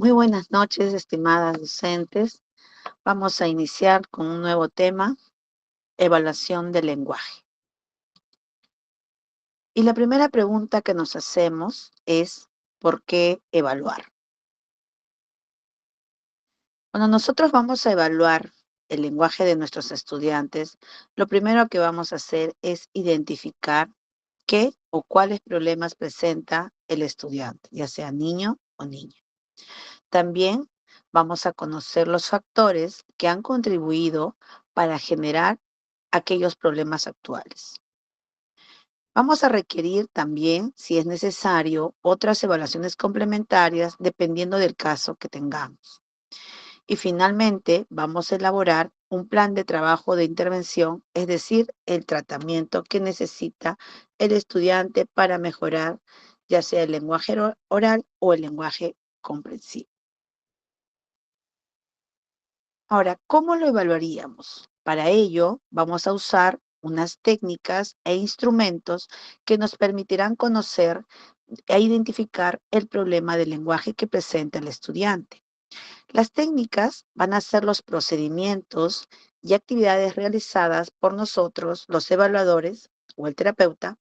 Muy buenas noches, estimadas docentes. Vamos a iniciar con un nuevo tema, evaluación del lenguaje. Y la primera pregunta que nos hacemos es, ¿por qué evaluar? Cuando nosotros vamos a evaluar el lenguaje de nuestros estudiantes, lo primero que vamos a hacer es identificar qué o cuáles problemas presenta el estudiante, ya sea niño o niña. También vamos a conocer los factores que han contribuido para generar aquellos problemas actuales. Vamos a requerir también, si es necesario, otras evaluaciones complementarias dependiendo del caso que tengamos. Y finalmente, vamos a elaborar un plan de trabajo de intervención, es decir, el tratamiento que necesita el estudiante para mejorar ya sea el lenguaje oral o el lenguaje comprensivo. Ahora, ¿cómo lo evaluaríamos? Para ello, vamos a usar unas técnicas e instrumentos que nos permitirán conocer e identificar el problema del lenguaje que presenta el estudiante. Las técnicas van a ser los procedimientos y actividades realizadas por nosotros, los evaluadores o el terapeuta,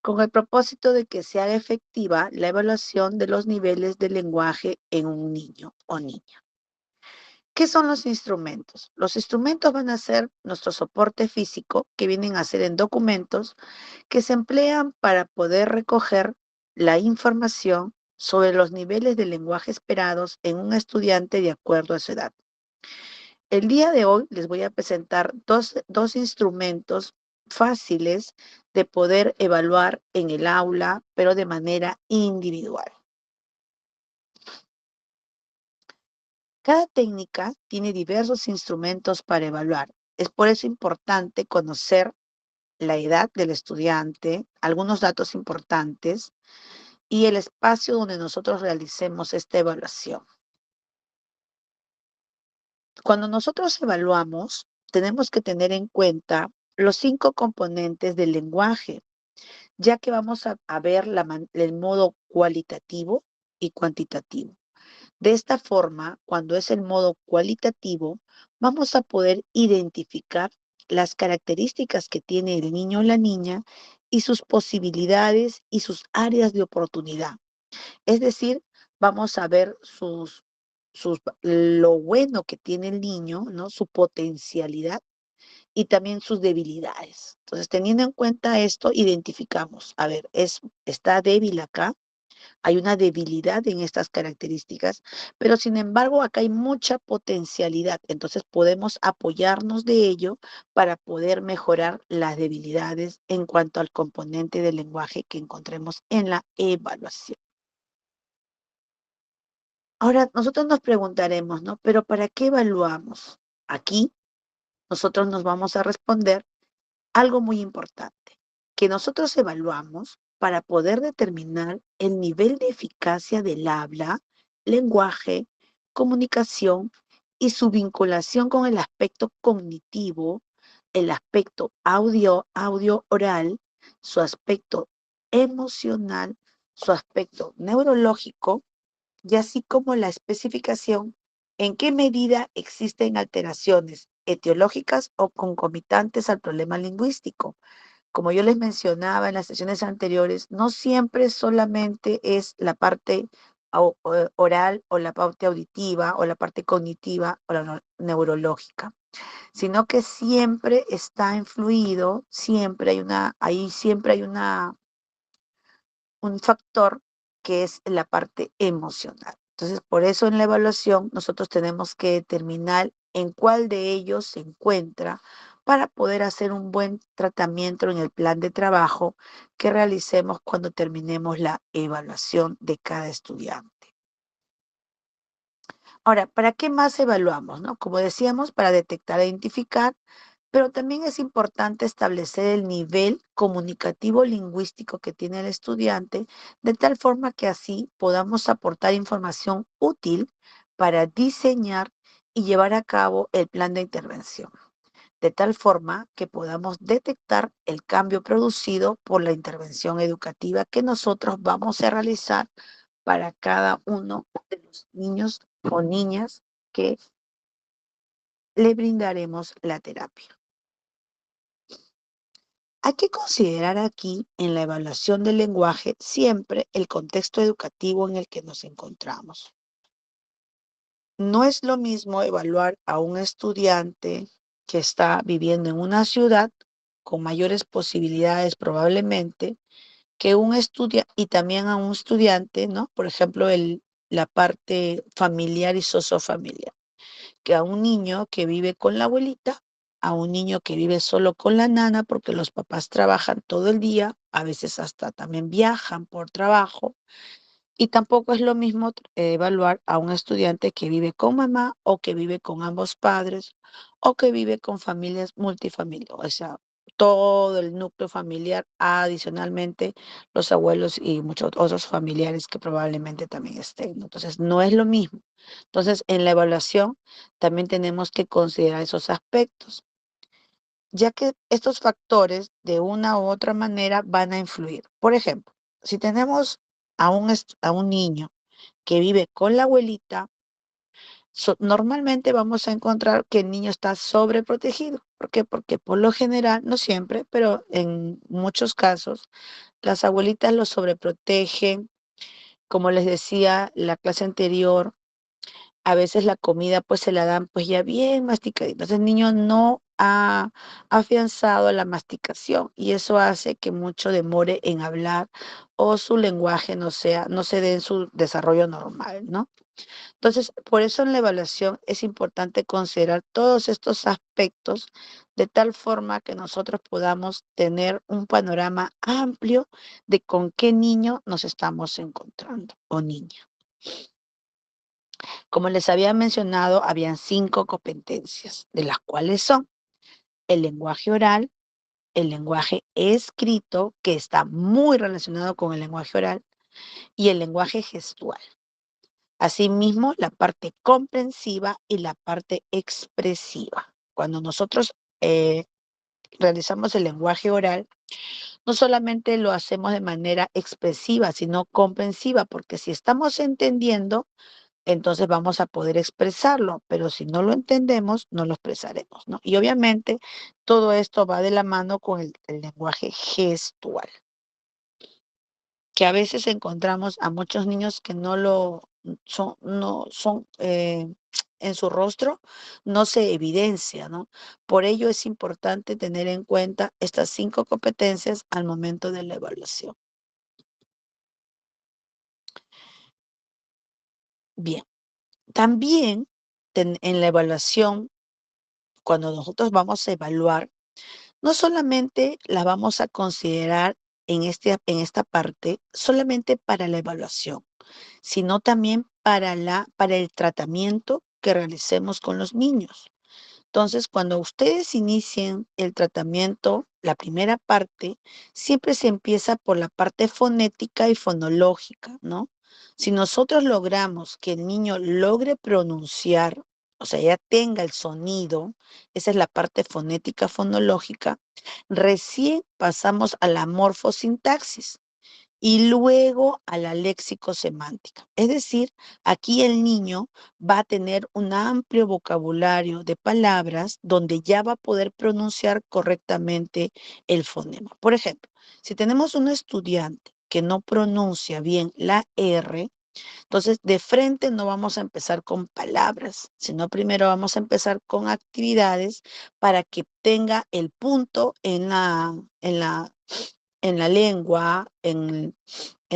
con el propósito de que se haga efectiva la evaluación de los niveles de lenguaje en un niño o niña. ¿Qué son los instrumentos? Los instrumentos van a ser nuestro soporte físico, que vienen a ser en documentos, que se emplean para poder recoger la información sobre los niveles de lenguaje esperados en un estudiante de acuerdo a su edad. El día de hoy les voy a presentar dos instrumentos fáciles de poder evaluar en el aula, pero de manera individual. Cada técnica tiene diversos instrumentos para evaluar. Es por eso importante conocer la edad del estudiante, algunos datos importantes y el espacio donde nosotros realicemos esta evaluación. Cuando nosotros evaluamos, tenemos que tener en cuenta los 5 componentes del lenguaje, ya que vamos a ver el modo cualitativo y cuantitativo. De esta forma, cuando es el modo cualitativo, vamos a poder identificar las características que tiene el niño o la niña y sus posibilidades y sus áreas de oportunidad. Es decir, vamos a ver lo bueno que tiene el niño, ¿no? Su potencialidad y también sus debilidades. Entonces, teniendo en cuenta esto, identificamos, a ver, está débil acá, hay una debilidad en estas características, pero sin embargo acá hay mucha potencialidad. Entonces podemos apoyarnos de ello para poder mejorar las debilidades en cuanto al componente del lenguaje que encontremos en la evaluación. Ahora, nosotros nos preguntaremos, ¿no? ¿Pero para qué evaluamos? Aquí nosotros nos vamos a responder algo muy importante, que nosotros evaluamos para poder determinar el nivel de eficacia del habla, lenguaje, comunicación y su vinculación con el aspecto cognitivo, el aspecto audio oral, su aspecto emocional, su aspecto neurológico y así como la especificación en qué medida existen alteraciones etiológicas o concomitantes al problema lingüístico. Como yo les mencionaba en las sesiones anteriores, no siempre solamente es la parte oral o la parte auditiva o la parte cognitiva o la neurológica, sino que siempre está influido, siempre hay un factor que es la parte emocional. Entonces, por eso en la evaluación nosotros tenemos que determinar en cuál de ellos se encuentra para poder hacer un buen tratamiento en el plan de trabajo que realicemos cuando terminemos la evaluación de cada estudiante. Ahora, ¿para qué más evaluamos, no? Como decíamos, para detectar e identificar, pero también es importante establecer el nivel comunicativo lingüístico que tiene el estudiante, de tal forma que así podamos aportar información útil para diseñar y llevar a cabo el plan de intervención, de tal forma que podamos detectar el cambio producido por la intervención educativa que nosotros vamos a realizar para cada uno de los niños o niñas que le brindaremos la terapia. Hay que considerar aquí en la evaluación del lenguaje siempre el contexto educativo en el que nos encontramos. No es lo mismo evaluar a un estudiante que está viviendo en una ciudad con mayores posibilidades probablemente que un estudiante y también a un estudiante, ¿no? Por ejemplo, la parte familiar y sociofamiliar, que a un niño que vive con la abuelita, a un niño que vive solo con la nana porque los papás trabajan todo el día, a veces hasta también viajan por trabajo, y tampoco es lo mismo evaluar a un estudiante que vive con mamá o que vive con ambos padres o que vive con familias multifamiliares, o sea, todo el núcleo familiar, adicionalmente los abuelos y muchos otros familiares que probablemente también estén, ¿no? Entonces, no es lo mismo. Entonces, en la evaluación también tenemos que considerar esos aspectos, ya que estos factores de una u otra manera van a influir. Por ejemplo, si tenemos a un niño que vive con la abuelita, normalmente vamos a encontrar que el niño está sobreprotegido. ¿Por qué? Porque por lo general, no siempre, pero en muchos casos, las abuelitas lo sobreprotegen. Como les decía la clase anterior, a veces la comida pues se la dan pues ya bien masticadita. Entonces el niño no ha afianzado la masticación y eso hace que mucho demore en hablar o su lenguaje no se dé en su desarrollo normal, ¿no? Entonces, por eso en la evaluación es importante considerar todos estos aspectos de tal forma que nosotros podamos tener un panorama amplio de con qué niño nos estamos encontrando o niña. Como les había mencionado, habían 5 competencias, de las cuales son el lenguaje oral, el lenguaje escrito, que está muy relacionado con el lenguaje oral, y el lenguaje gestual. Asimismo, la parte comprensiva y la parte expresiva. Cuando nosotros realizamos el lenguaje oral, no solamente lo hacemos de manera expresiva, sino comprensiva, porque si estamos entendiendo, entonces vamos a poder expresarlo, pero si no lo entendemos, no lo expresaremos, ¿no? Y obviamente todo esto va de la mano con el lenguaje gestual, que a veces encontramos a muchos niños que no son, en su rostro, no se evidencia, ¿no? Por ello es importante tener en cuenta estas 5 competencias al momento de la evaluación. Bien, también en la evaluación, cuando nosotros vamos a evaluar, no solamente la vamos a considerar en esta parte solamente para la evaluación, sino también para el tratamiento que realicemos con los niños. Entonces, cuando ustedes inicien el tratamiento, la primera parte, siempre se empieza por la parte fonética y fonológica, ¿no? Si nosotros logramos que el niño logre pronunciar, o sea, ya tenga el sonido, esa es la parte fonética fonológica, recién pasamos a la morfosintaxis y luego a la léxico-semántica. Es decir, aquí el niño va a tener un amplio vocabulario de palabras donde ya va a poder pronunciar correctamente el fonema. Por ejemplo, si tenemos un estudiante que no pronuncia bien la R, entonces de frente no vamos a empezar con palabras, sino primero vamos a empezar con actividades para que tenga el punto en la lengua, en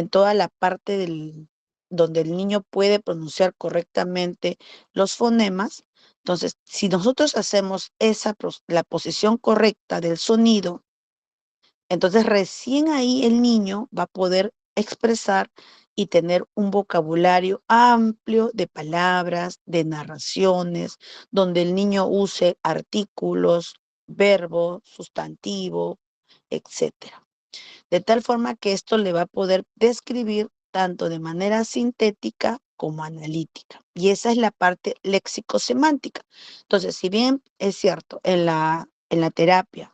toda la parte donde el niño puede pronunciar correctamente los fonemas. Entonces, si nosotros hacemos la posición correcta del sonido, entonces recién ahí el niño va a poder expresar y tener un vocabulario amplio de palabras, de narraciones, donde el niño use artículos, verbo, sustantivo, etcétera, de tal forma que esto le va a poder describir tanto de manera sintética como analítica. Y esa es la parte léxico-semántica. Entonces, si bien es cierto, en la terapia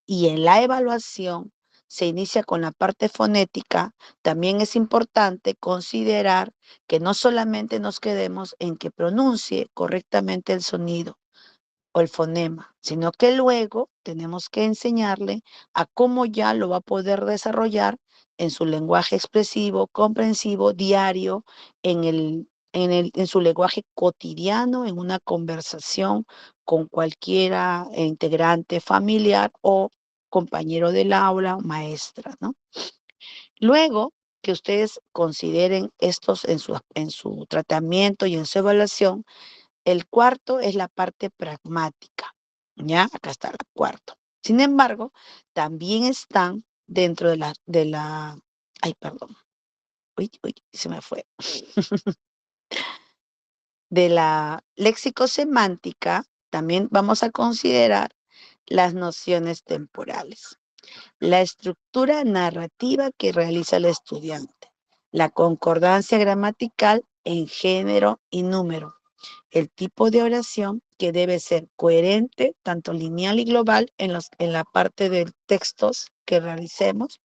y en la evaluación se inicia con la parte fonética, también es importante considerar que no solamente nos quedemos en que pronuncie correctamente el sonido o el fonema, sino que luego tenemos que enseñarle a cómo ya lo va a poder desarrollar en su lenguaje expresivo, comprensivo, diario, en su lenguaje cotidiano, en una conversación con cualquiera integrante familiar o compañero del aula o maestra, ¿no? Luego que ustedes consideren estos en su tratamiento y en su evaluación, el cuarto es la parte pragmática, ¿ya? Acá está el cuarto. Sin embargo, también están dentro ay, perdón, uy, uy, se me fue, de la léxico-semántica, también vamos a considerar las nociones temporales, la estructura narrativa que realiza el estudiante, la concordancia gramatical en género y número, el tipo de oración que debe ser coherente, tanto lineal y global, en la parte de textos que realicemos.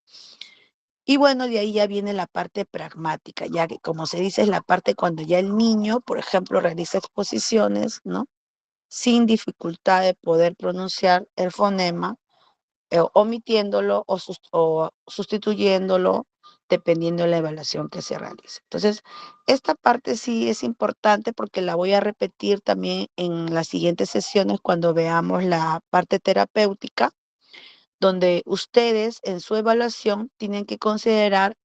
Y bueno, de ahí ya viene la parte pragmática, ya que como se dice es la parte cuando ya el niño, por ejemplo, realiza exposiciones, ¿no? Sin dificultad de poder pronunciar el fonema, omitiéndolo o sustituyéndolo dependiendo de la evaluación que se realice. Entonces, esta parte sí es importante porque la voy a repetir también en las siguientes sesiones cuando veamos la parte terapéutica, donde ustedes en su evaluación tienen que considerar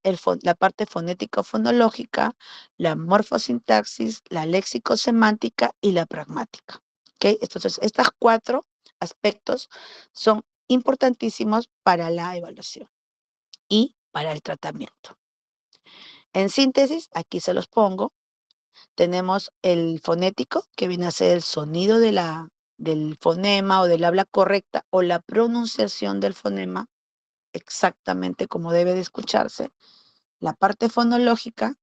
la parte fonético-fonológica, la morfosintaxis, la léxico-semántica y la pragmática. ¿Okay? Entonces, estos cuatro aspectos son importantísimos para la evaluación y para el tratamiento. En síntesis, aquí se los pongo. Tenemos el fonético, que viene a ser el sonido del fonema o del habla correcta o la pronunciación del fonema exactamente como debe de escucharse. La parte fonológica,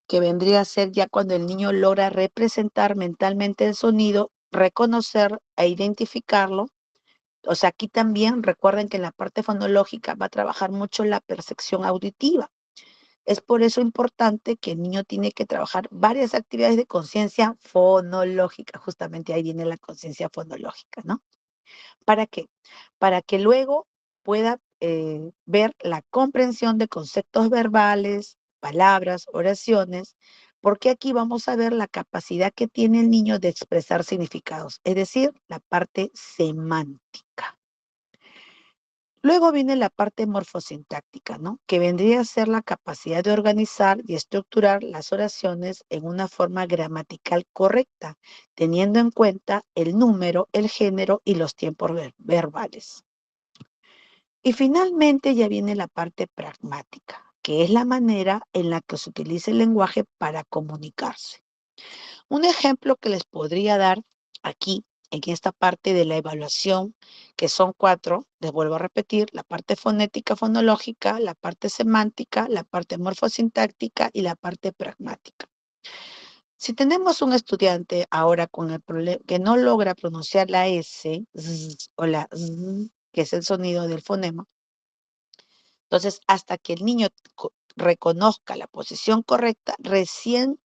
que vendría a ser ya cuando el niño logra representar mentalmente el sonido, reconocer e identificarlo. O sea, aquí también recuerden que en la parte fonológica va a trabajar mucho la percepción auditiva. Es por eso importante que el niño tiene que trabajar varias actividades de conciencia fonológica. Justamente ahí viene la conciencia fonológica, ¿no? ¿Para qué? Para que luego pueda ver la comprensión de conceptos verbales, palabras, oraciones, porque aquí vamos a ver la capacidad que tiene el niño de expresar significados, es decir, la parte semántica. Luego viene la parte morfosintáctica, ¿no? Que vendría a ser la capacidad de organizar y estructurar las oraciones en una forma gramatical correcta, teniendo en cuenta el número, el género y los tiempos verbales. Y finalmente ya viene la parte pragmática, que es la manera en la que se utiliza el lenguaje para comunicarse. Un ejemplo que les podría dar aquí, en esta parte de la evaluación, que son cuatro, les vuelvo a repetir, la parte fonética, fonológica, la parte semántica, la parte morfosintáctica y la parte pragmática. Si tenemos un estudiante ahora con el problema que no logra pronunciar la S o la Z, que es el sonido del fonema, entonces hasta que el niño reconozca la posición correcta, recién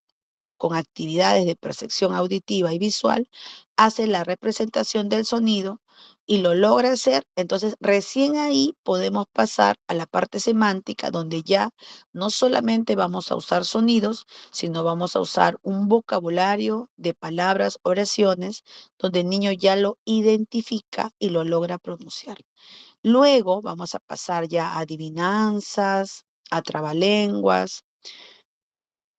con actividades de percepción auditiva y visual, hace la representación del sonido y lo logra hacer, entonces recién ahí podemos pasar a la parte semántica, donde ya no solamente vamos a usar sonidos, sino vamos a usar un vocabulario de palabras, oraciones, donde el niño ya lo identifica y lo logra pronunciar. Luego vamos a pasar ya a adivinanzas, a trabalenguas,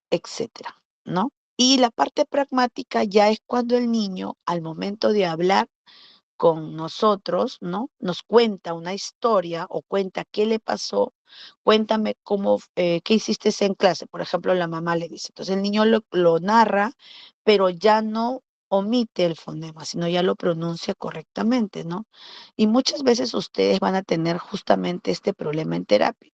etcétera, ¿no? Y la parte pragmática ya es cuando el niño, al momento de hablar con nosotros, ¿no? Nos cuenta una historia o cuenta qué le pasó, cuéntame qué hiciste en clase. Por ejemplo, la mamá le dice. Entonces el niño lo narra, pero ya no omite el fonema, sino ya lo pronuncia correctamente, ¿no? Y muchas veces ustedes van a tener justamente este problema en terapia,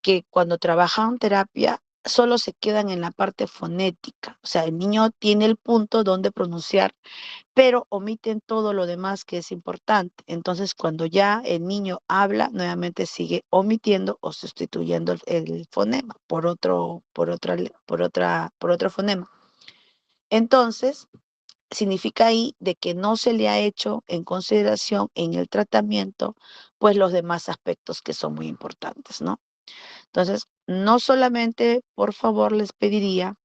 que cuando trabajan terapia solo se quedan en la parte fonética. O sea, el niño tiene el punto donde pronunciar, pero omiten todo lo demás que es importante. Entonces, cuando ya el niño habla, nuevamente sigue omitiendo o sustituyendo el fonema por otro fonema. Entonces, significa ahí de que no se le ha hecho en consideración en el tratamiento, pues los demás aspectos que son muy importantes, ¿no? Entonces, no solamente, por favor, les pediría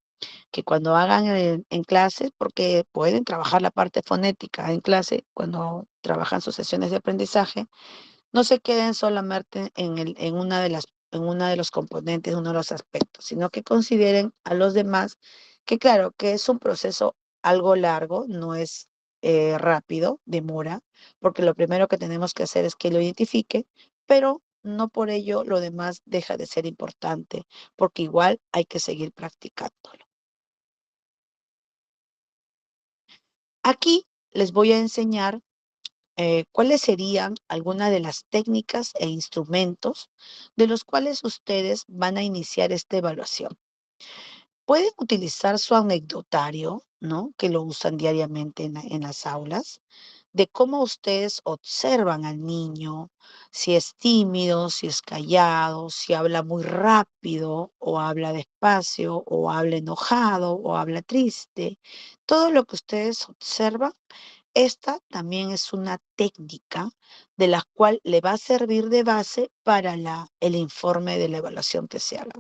que cuando hagan en clase, porque pueden trabajar la parte fonética en clase, cuando trabajan sus sesiones de aprendizaje, no se queden solamente en una de los componentes, uno de los aspectos, sino que consideren a los demás que claro, que es un proceso algo largo, no es rápido, demora, porque lo primero que tenemos que hacer es que lo identifique, pero no por ello lo demás deja de ser importante, porque igual hay que seguir practicándolo. Aquí les voy a enseñar cuáles serían algunas de las técnicas e instrumentos de los cuales ustedes van a iniciar esta evaluación. Pueden utilizar su anecdotario, ¿no? Que lo usan diariamente en las aulas, de cómo ustedes observan al niño, si es tímido, si es callado, si habla muy rápido o habla despacio o habla enojado o habla triste. Todo lo que ustedes observan, esta también es una técnica de la cual le va a servir de base para el informe de la evaluación que se haga.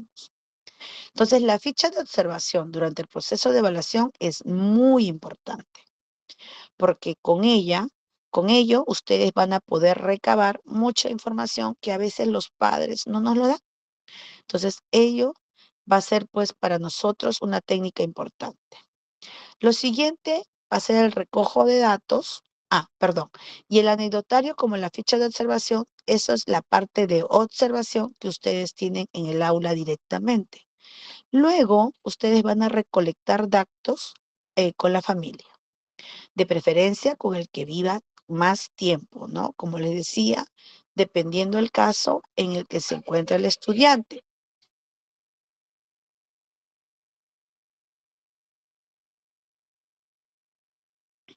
Entonces, la ficha de observación durante el proceso de evaluación es muy importante, porque con ello, ustedes van a poder recabar mucha información que a veces los padres no nos lo dan. Entonces, ello va a ser, pues, para nosotros una técnica importante. Lo siguiente va a ser el recojo de datos. Perdón. Y el anecdotario, como la ficha de observación, eso es la parte de observación que ustedes tienen en el aula directamente. Luego, ustedes van a recolectar datos con la familia, de preferencia con el que viva más tiempo, ¿no? Como les decía, dependiendo del caso en el que se encuentra el estudiante.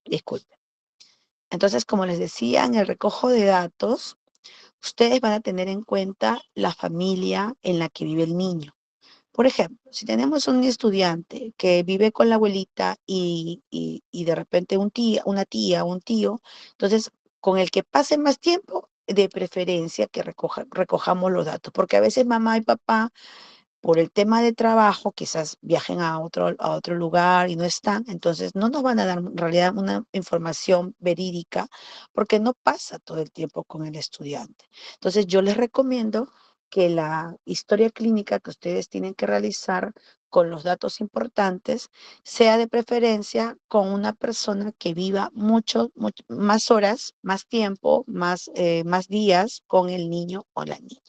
Disculpen. Entonces, como les decía, en el recojo de datos, ustedes van a tener en cuenta la familia en la que vive el niño. Por ejemplo, si tenemos un estudiante que vive con la abuelita y de repente una tía, un tío, entonces con el que pase más tiempo, de preferencia que recojamos los datos, porque a veces mamá y papá por el tema de trabajo, quizás viajen a otro lugar y no están, entonces no nos van a dar en realidad una información verídica porque no pasa todo el tiempo con el estudiante. Entonces yo les recomiendo que la historia clínica que ustedes tienen que realizar con los datos importantes sea de preferencia con una persona que viva más horas, más tiempo, más días con el niño o la niña.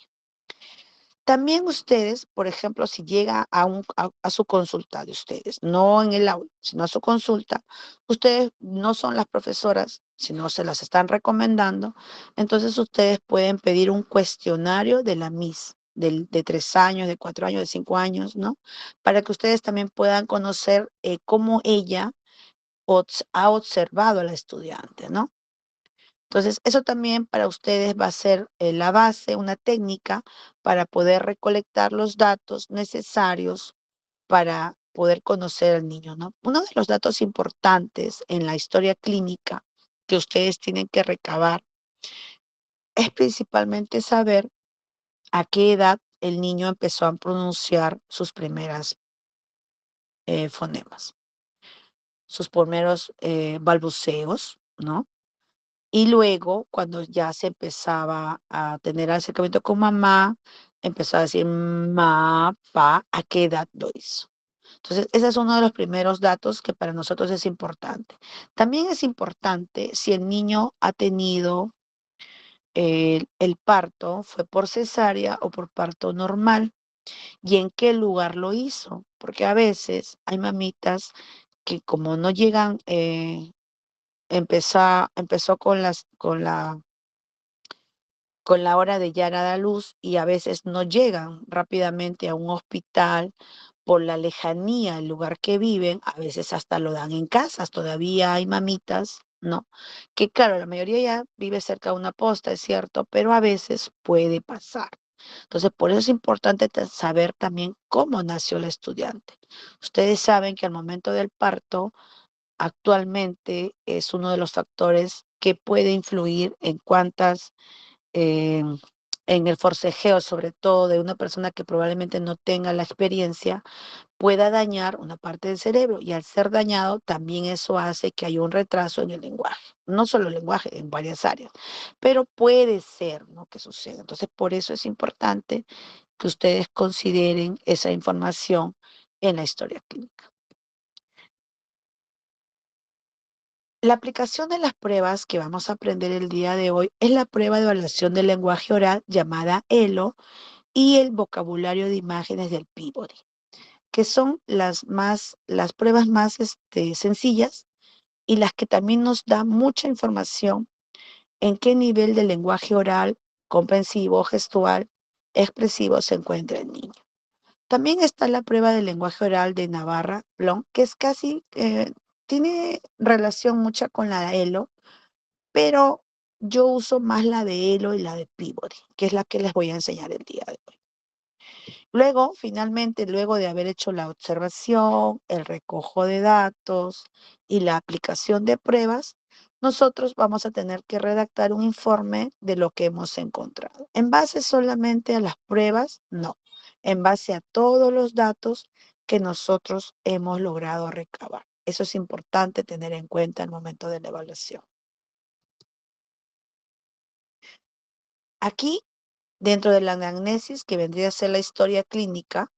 También ustedes, por ejemplo, si llega a su consulta de ustedes, no en el aula, sino a su consulta, ustedes no son las profesoras, sino se las están recomendando, entonces ustedes pueden pedir un cuestionario de la MIS, de 3 años, de 4 años, de 5 años, ¿no? Para que ustedes también puedan conocer cómo ella ha observado a la estudiante, ¿no? Entonces, eso también para ustedes va a ser la base, una técnica para poder recolectar los datos necesarios para poder conocer al niño, ¿no? Uno de los datos importantes en la historia clínica que ustedes tienen que recabar es principalmente saber a qué edad el niño empezó a pronunciar sus primeras fonemas, sus primeros balbuceos, ¿no? Y luego, cuando ya se empezaba a tener acercamiento con mamá, empezó a decir ma, pa, ¿a qué edad lo hizo? Entonces, ese es uno de los primeros datos que para nosotros es importante. También es importante si el niño ha tenido el parto, fue por cesárea o por parto normal, y en qué lugar lo hizo, porque a veces hay mamitas que como no llegan, empezó con la hora de ya dar a luz y a veces no llegan rápidamente a un hospital por la lejanía del lugar que viven, a veces hasta lo dan en casas. Todavía hay mamitas, ¿no? Que claro, la mayoría ya vive cerca de una posta, es cierto, pero a veces puede pasar. Entonces, por eso es importante saber también cómo nació el estudiante. Ustedes saben que al momento del parto, actualmente es uno de los factores que puede influir en cuántas eh, en el forcejeo, sobre todo de una persona que probablemente no tenga la experiencia, pueda dañar una parte del cerebro. Y al ser dañado, también eso hace que haya un retraso en el lenguaje. No solo el lenguaje, en varias áreas. Pero puede ser, ¿no?, que suceda. Entonces, por eso es importante que ustedes consideren esa información en la historia clínica. La aplicación de las pruebas que vamos a aprender el día de hoy es la prueba de evaluación del lenguaje oral llamada ELO y el vocabulario de imágenes del Peabody, que son las pruebas más sencillas y las que también nos dan mucha información en qué nivel de lenguaje oral, comprensivo, gestual, expresivo se encuentra el niño. También está la prueba del lenguaje oral de Navarra Blom, que es casi, tiene relación mucha con la de ELO, pero yo uso más la de ELO y la de Peabody, que es la que les voy a enseñar el día de hoy. Luego, finalmente, luego de haber hecho la observación, el recojo de datos y la aplicación de pruebas, nosotros vamos a tener que redactar un informe de lo que hemos encontrado. ¿En base solamente a las pruebas? No. En base a todos los datos que nosotros hemos logrado recabar. Eso es importante tener en cuenta al momento de la evaluación. Aquí, dentro de la anamnesis, que vendría a ser la historia clínica,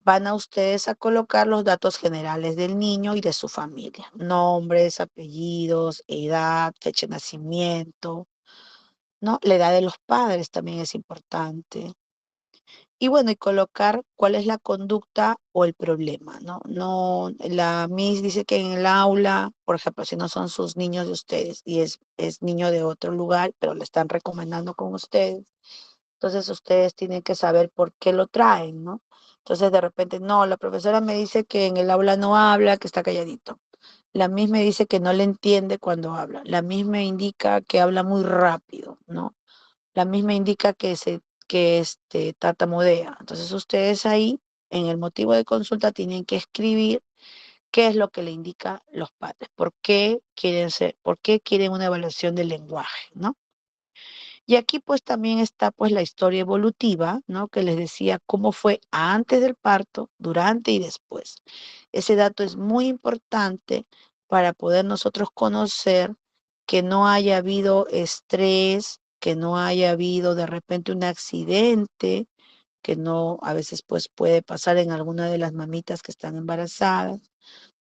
van a ustedes a colocar los datos generales del niño y de su familia. Nombres, apellidos, edad, fecha de nacimiento, ¿no? La edad de los padres también es importante. Y bueno, y colocar cuál es la conducta o el problema, ¿no? No, la Miss dice que en el aula, por ejemplo, si no son sus niños de ustedes y es niño de otro lugar, pero le están recomendando con ustedes, entonces ustedes tienen que saber por qué lo traen, ¿no? Entonces de repente, no, la profesora me dice que en el aula no habla, que está calladito. La misma dice que no le entiende cuando habla. La misma indica que habla muy rápido, ¿no? La misma indica que tartamudea. Entonces ustedes ahí, en el motivo de consulta, tienen que escribir qué es lo que le indica los padres, por qué quieren una evaluación del lenguaje, ¿no? Y aquí pues también está pues la historia evolutiva, ¿no? Que les decía cómo fue antes del parto, durante y después. Ese dato es muy importante para poder nosotros conocer que no haya habido estrés, que no haya habido de repente un accidente, que no, a veces pues puede pasar en alguna de las mamitas que están embarazadas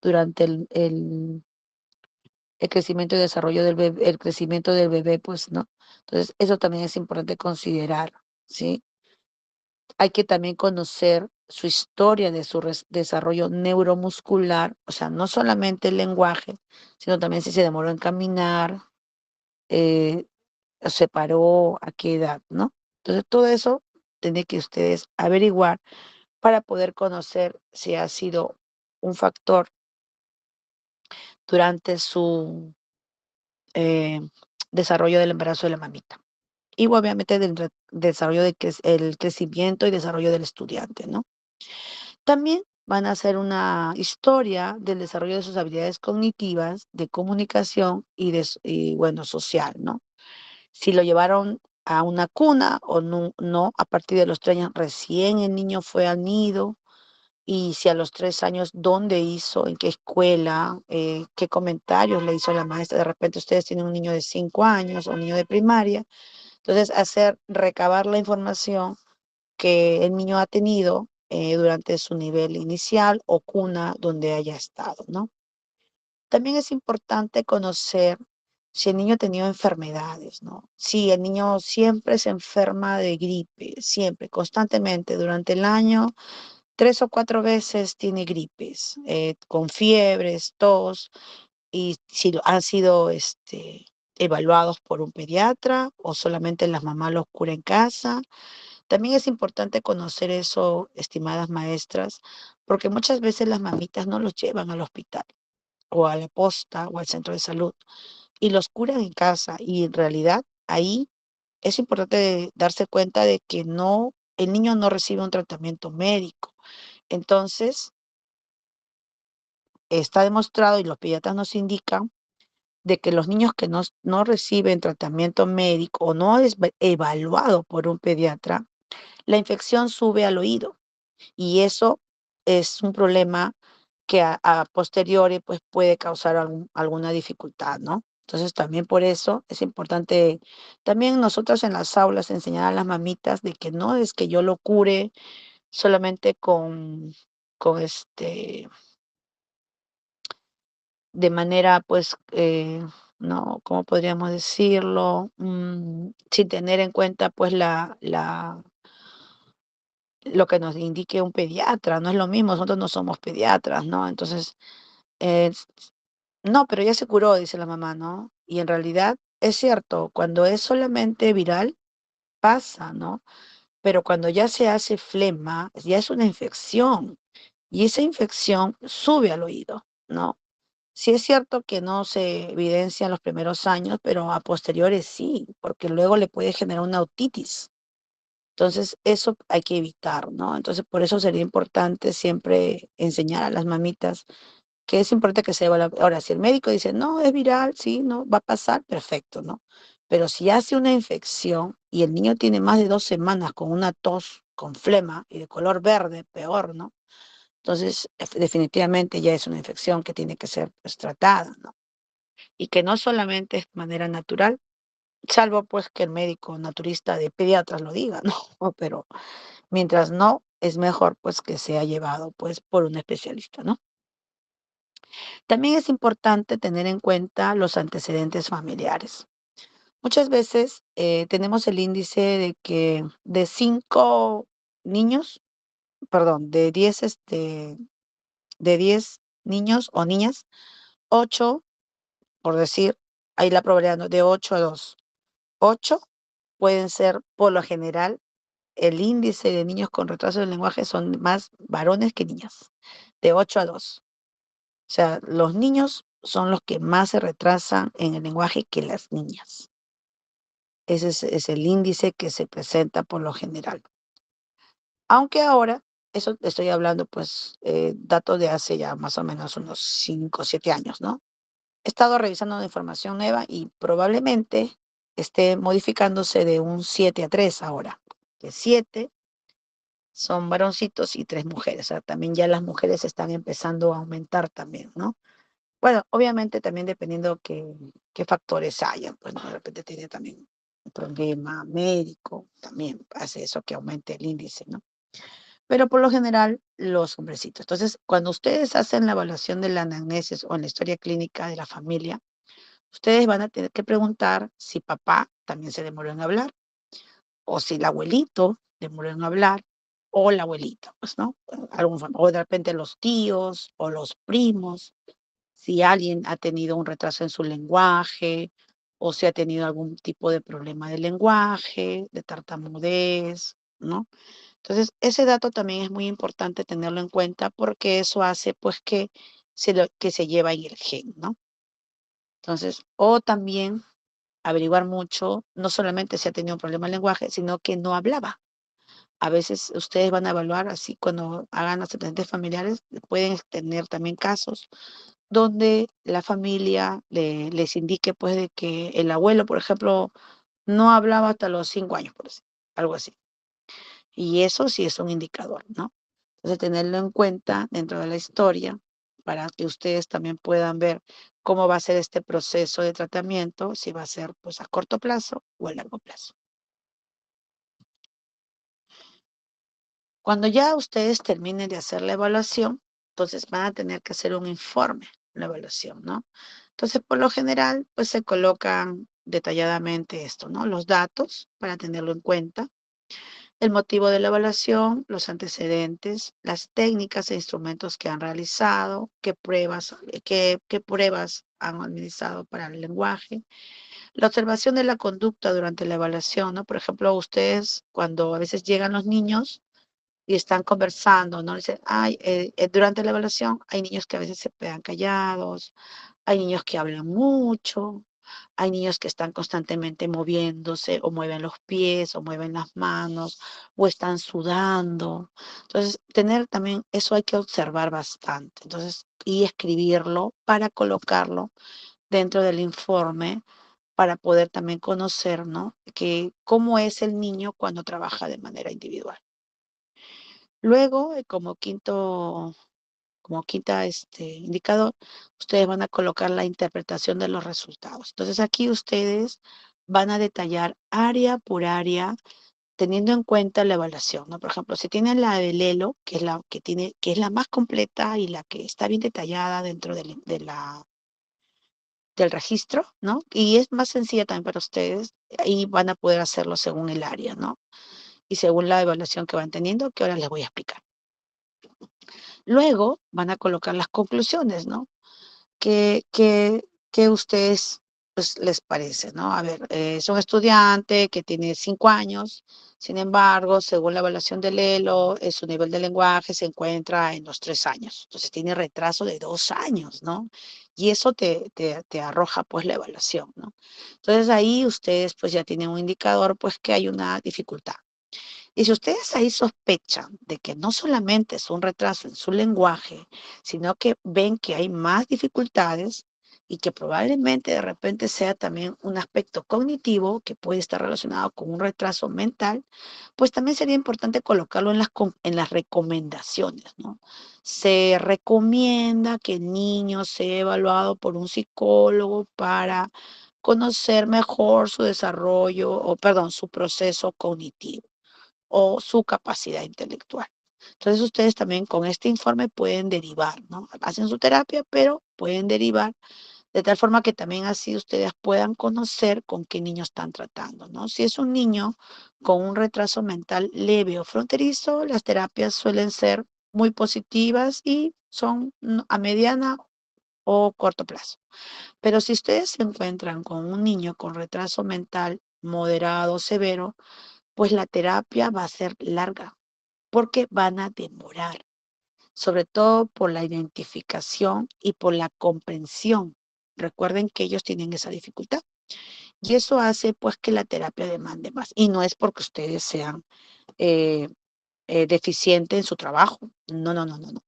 durante el crecimiento y desarrollo del bebé, el crecimiento del bebé, pues, ¿no? Entonces, eso también es importante considerar, ¿sí? Hay que también conocer su historia de su desarrollo neuromuscular, o sea, no solamente el lenguaje, sino también si se demoró en caminar, eh, se paró, a qué edad, ¿no? Entonces, todo eso tiene que ustedes averiguar para poder conocer si ha sido un factor durante su eh, desarrollo del embarazo de la mamita. Y obviamente del desarrollo el crecimiento y desarrollo del estudiante, ¿no? También van a hacer una historia del desarrollo de sus habilidades cognitivas, de comunicación y bueno, social, ¿no? Si lo llevaron a una cuna o no, no, a partir de los 3 años, recién el niño fue al nido, y si a los 3 años, dónde hizo, en qué escuela, qué comentarios le hizo la maestra. De repente ustedes tienen un niño de 5 años o un niño de primaria, entonces recabar la información que el niño ha tenido durante su nivel inicial o cuna donde haya estado, ¿no? También es importante conocer si el niño ha tenido enfermedades, ¿no? Si el niño siempre se enferma de gripe, siempre, constantemente, durante el año, 3 o 4 veces tiene gripes, con fiebres, tos, y si han sido evaluados por un pediatra o solamente las mamás los cura en casa. También es importante conocer eso, estimadas maestras, porque muchas veces las mamitas no los llevan al hospital o a la posta o al centro de salud y los curan en casa y en realidad ahí es importante darse cuenta de que no, el niño no recibe un tratamiento médico. Entonces, está demostrado y los pediatras nos indican de que los niños que no reciben tratamiento médico o no es evaluado por un pediatra, la infección sube al oído y eso es un problema que a posteriori pues puede causar alguna dificultad, ¿no? Entonces también por eso es importante también nosotros en las aulas enseñar a las mamitas de que no es que yo lo cure solamente con de manera pues, no, ¿cómo podríamos decirlo? Sin tener en cuenta pues lo que nos indique un pediatra, no es lo mismo, nosotros no somos pediatras, ¿no? Entonces, es no, pero ya se curó, dice la mamá, ¿no? Y en realidad es cierto, cuando es solamente viral, pasa, ¿no? Pero cuando ya se hace flema, ya es una infección y esa infección sube al oído, ¿no? Sí es cierto que no se evidencia en los primeros años, pero a posteriores sí, porque luego le puede generar una otitis. Entonces, eso hay que evitar, ¿no? Entonces, por eso sería importante siempre enseñar a las mamitas que es importante que se evalúe. Ahora, si el médico dice, no, es viral, sí, no, va a pasar, perfecto, ¿no? Pero si hace una infección y el niño tiene más de 2 semanas con una tos, con flema y de color verde, peor, ¿no? Entonces, definitivamente ya es una infección que tiene que ser pues, tratada, ¿no? Y que no solamente es de manera natural, salvo pues que el médico naturista de pediatras lo diga, ¿no? Pero mientras no, es mejor pues que sea llevado pues por un especialista, ¿no? También es importante tener en cuenta los antecedentes familiares. Muchas veces tenemos el índice de que de 5 niños, perdón, de 10 niños o niñas, 8, por decir, ahí la probabilidad ¿no? de 8 a 2, 8 pueden ser por lo general, el índice de niños con retraso del lenguaje son más varones que niñas, de 8 a 2. O sea, los niños son los que más se retrasan en el lenguaje que las niñas. Ese es el índice que se presenta por lo general. Aunque ahora, eso estoy hablando pues datos de hace ya más o menos unos 5 o 7 años, ¿no? He estado revisando una información nueva y probablemente esté modificándose de un 7 a 3 ahora. De 7 son varoncitos y 3 mujeres. O sea, también ya las mujeres están empezando a aumentar también, ¿no? Bueno, obviamente también dependiendo qué factores hayan, pues ¿no? De repente tiene también un problema médico, también hace eso que aumente el índice, ¿no? Pero por lo general, los hombrecitos. Entonces, cuando ustedes hacen la evaluación de la anamnesis o en la historia clínica de la familia, ustedes van a tener que preguntar si papá también se demoró en hablar, o si el abuelito demoró en hablar, o la abuelita, pues, ¿no? O de repente los tíos o los primos si alguien ha tenido un retraso en su lenguaje o si ha tenido algún tipo de problema de lenguaje, de tartamudez, ¿no? Entonces, ese dato también es muy importante tenerlo en cuenta porque eso hace pues que que se lleva en el gen, ¿no? Entonces, o también averiguar mucho, no solamente si ha tenido un problema de lenguaje, sino que no hablaba. A veces ustedes van a evaluar así cuando hagan los antecedentes familiares, pueden tener también casos donde la familia les indique pues de que el abuelo, por ejemplo, no hablaba hasta los 5 años, por decir, algo así. Y eso sí es un indicador, ¿no? Entonces, tenerlo en cuenta dentro de la historia para que ustedes también puedan ver cómo va a ser este proceso de tratamiento, si va a ser pues a corto plazo o a largo plazo. Cuando ya ustedes terminen de hacer la evaluación, entonces van a tener que hacer un informe, la evaluación, ¿no? Entonces, por lo general, pues se colocan detalladamente esto, ¿no? Los datos para tenerlo en cuenta, el motivo de la evaluación, los antecedentes, las técnicas e instrumentos que han realizado, qué pruebas han administrado para el lenguaje, La observación de la conducta durante la evaluación, ¿no? Por ejemplo, ustedes cuando a veces llegan los niños y están conversando, ¿no? Dicen, ay, durante la evaluación hay niños que a veces se quedan callados, hay niños que hablan mucho, hay niños que están constantemente moviéndose o mueven los pies o mueven las manos o están sudando. Entonces, tener también eso hay que observar bastante. Entonces, y escribirlo para colocarlo dentro del informe para poder también conocer, ¿no? Que cómo es el niño cuando trabaja de manera individual. Luego, como quinta indicador, ustedes van a colocar la interpretación de los resultados. Entonces aquí ustedes van a detallar área por área, teniendo en cuenta la evaluación, ¿no? Por ejemplo, si tienen la del ELO, que es la que tiene, que es la más completa y la que está bien detallada dentro del registro, ¿no? Y es más sencilla también para ustedes, ahí van a poder hacerlo según el área, ¿no? Y según la evaluación que van teniendo, que ahora les voy a explicar. Luego van a colocar las conclusiones, ¿no? ¿Qué ustedes pues, les parece, ¿no? A ver, es un estudiante que tiene 5 años, sin embargo, según la evaluación del ELO, su nivel de lenguaje se encuentra en los 3 años, entonces tiene retraso de 2 años, ¿no? Y eso te arroja pues la evaluación, ¿no? Entonces ahí ustedes pues ya tienen un indicador pues que hay una dificultad. Y si ustedes ahí sospechan de que no solamente es un retraso en su lenguaje, sino que ven que hay más dificultades y que probablemente de repente sea también un aspecto cognitivo que puede estar relacionado con un retraso mental, pues también sería importante colocarlo en las recomendaciones, ¿no? Se recomienda que el niño sea evaluado por un psicólogo para conocer mejor su desarrollo, o perdón, su proceso cognitivo o su capacidad intelectual. Entonces ustedes también con este informe pueden derivar, ¿no? Hacen su terapia, pero pueden derivar de tal forma que también así ustedes puedan conocer con qué niño están tratando, ¿no? Si es un niño con un retraso mental leve o fronterizo, las terapias suelen ser muy positivas y son a mediana o corto plazo. Pero si ustedes se encuentran con un niño con retraso mental moderado o severo, pues la terapia va a ser larga porque van a demorar, sobre todo por la identificación y por la comprensión. Recuerden que ellos tienen esa dificultad y eso hace pues que la terapia demande más y no es porque ustedes sean eh, deficientes en su trabajo. No, no, no, no, no.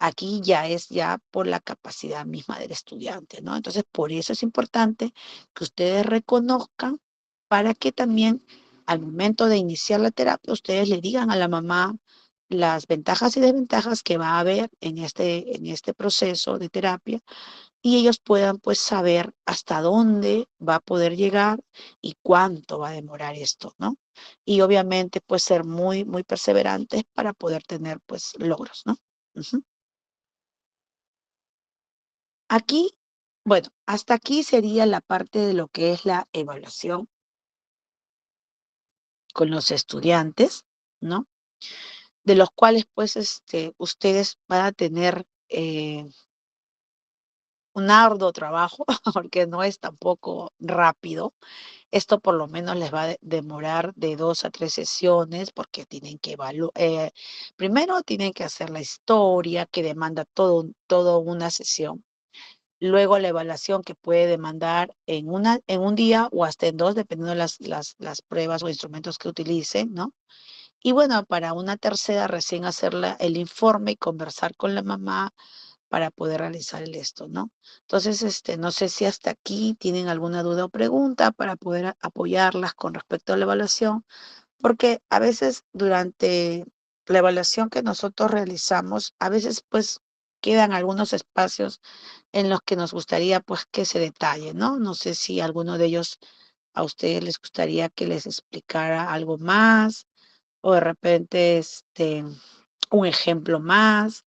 Aquí ya es ya por la capacidad misma del estudiante, ¿no? Entonces, por eso es importante que ustedes reconozcan para que también al momento de iniciar la terapia, ustedes le digan a la mamá las ventajas y desventajas que va a haber en este proceso de terapia y ellos puedan pues saber hasta dónde va a poder llegar y cuánto va a demorar esto, ¿no? Y obviamente pues ser muy, muy perseverantes para poder tener pues logros, ¿no? Ujú. Aquí, bueno, hasta aquí sería la parte de lo que es la evaluación con los estudiantes, ¿no? De los cuales pues ustedes van a tener un arduo trabajo porque no es tampoco rápido. Esto por lo menos les va a demorar de 2 a 3 sesiones porque tienen que evaluar, primero tienen que hacer la historia que demanda todo una sesión. Luego la evaluación que puede demandar en un día o hasta en dos, dependiendo de las pruebas o instrumentos que utilicen, ¿no? Y bueno, para una tercera recién hacer el informe y conversar con la mamá para poder realizar el esto, ¿no? Entonces, no sé si hasta aquí tienen alguna duda o pregunta para poder apoyarlas con respecto a la evaluación, porque a veces durante la evaluación que nosotros realizamos, a veces pues quedan algunos espacios en los que nos gustaría pues que se detalle, ¿no? No sé si alguno de ellos a ustedes les gustaría que les explicara algo más o de repente un ejemplo más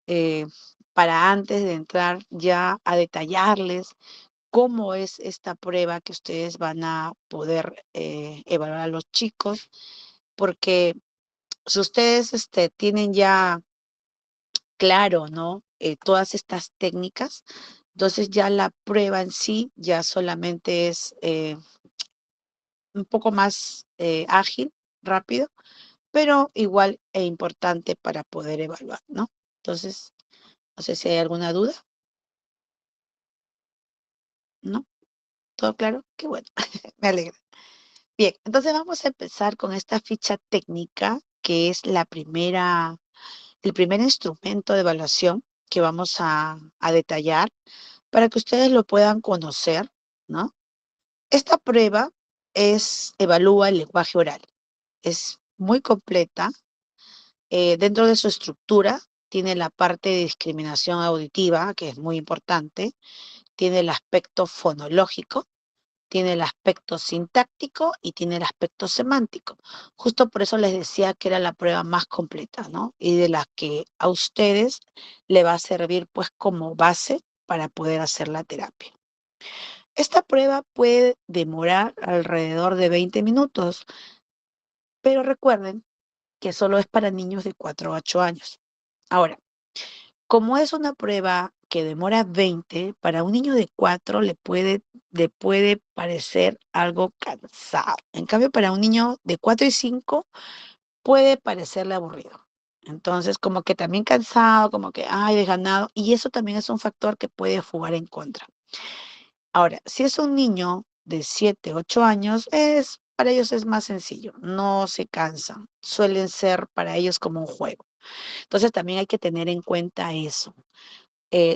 eh, para antes de entrar ya a detallarles cómo es esta prueba que ustedes van a poder evaluar a los chicos, porque si ustedes tienen ya claro, ¿no? Todas estas técnicas, Entonces ya la prueba en sí ya solamente es un poco más ágil, rápido, pero igual e importante para poder evaluar, ¿no? Entonces, no sé si hay alguna duda, ¿no? ¿Todo claro? Qué bueno, me alegra. Bien, entonces vamos a empezar con esta ficha técnica, que es el primer instrumento de evaluación que vamos a detallar para que ustedes lo puedan conocer, ¿no? Esta prueba evalúa el lenguaje oral. Es muy completa. Dentro de su estructura tiene la parte de discriminación auditiva, que es muy importante. Tiene el aspecto fonológico, tiene el aspecto sintáctico y tiene el aspecto semántico. Justo por eso les decía que era la prueba más completa, ¿no? Y de la que a ustedes le va a servir pues como base para poder hacer la terapia. Esta prueba puede demorar alrededor de 20 minutos, pero recuerden que solo es para niños de 4 a 8 años. Ahora, como es una prueba que demora 20, para un niño de 4 le puede parecer algo cansado. En cambio, para un niño de 4 y 5 puede parecerle aburrido. Entonces, como que también cansado, como que, ay, desganado, y eso también es un factor que puede jugar en contra. Ahora, si es un niño de 7, 8 años, para ellos es más sencillo, no se cansan, suelen ser para ellos como un juego. Entonces, también hay que tener en cuenta eso.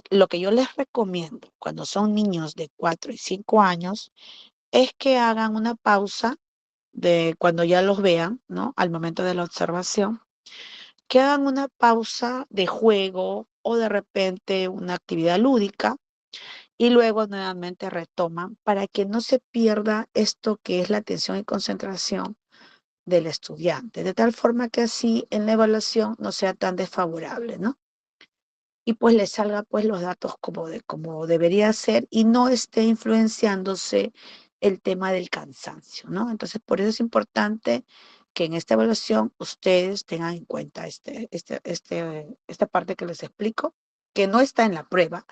Lo que yo les recomiendo cuando son niños de 4 y 5 años es que hagan una pausa de cuando ya los vean, ¿no? Al momento de la observación, que hagan una pausa de juego o de repente una actividad lúdica y luego nuevamente retoman para que no se pierda esto que es la atención y concentración del estudiante, de tal forma que así en la evaluación no sea tan desfavorable, ¿no? Y pues le salga pues los datos como debería ser y no esté influenciándose el tema del cansancio, ¿no? Entonces, por eso es importante que en esta evaluación ustedes tengan en cuenta esta parte que les explico, que no está en la prueba,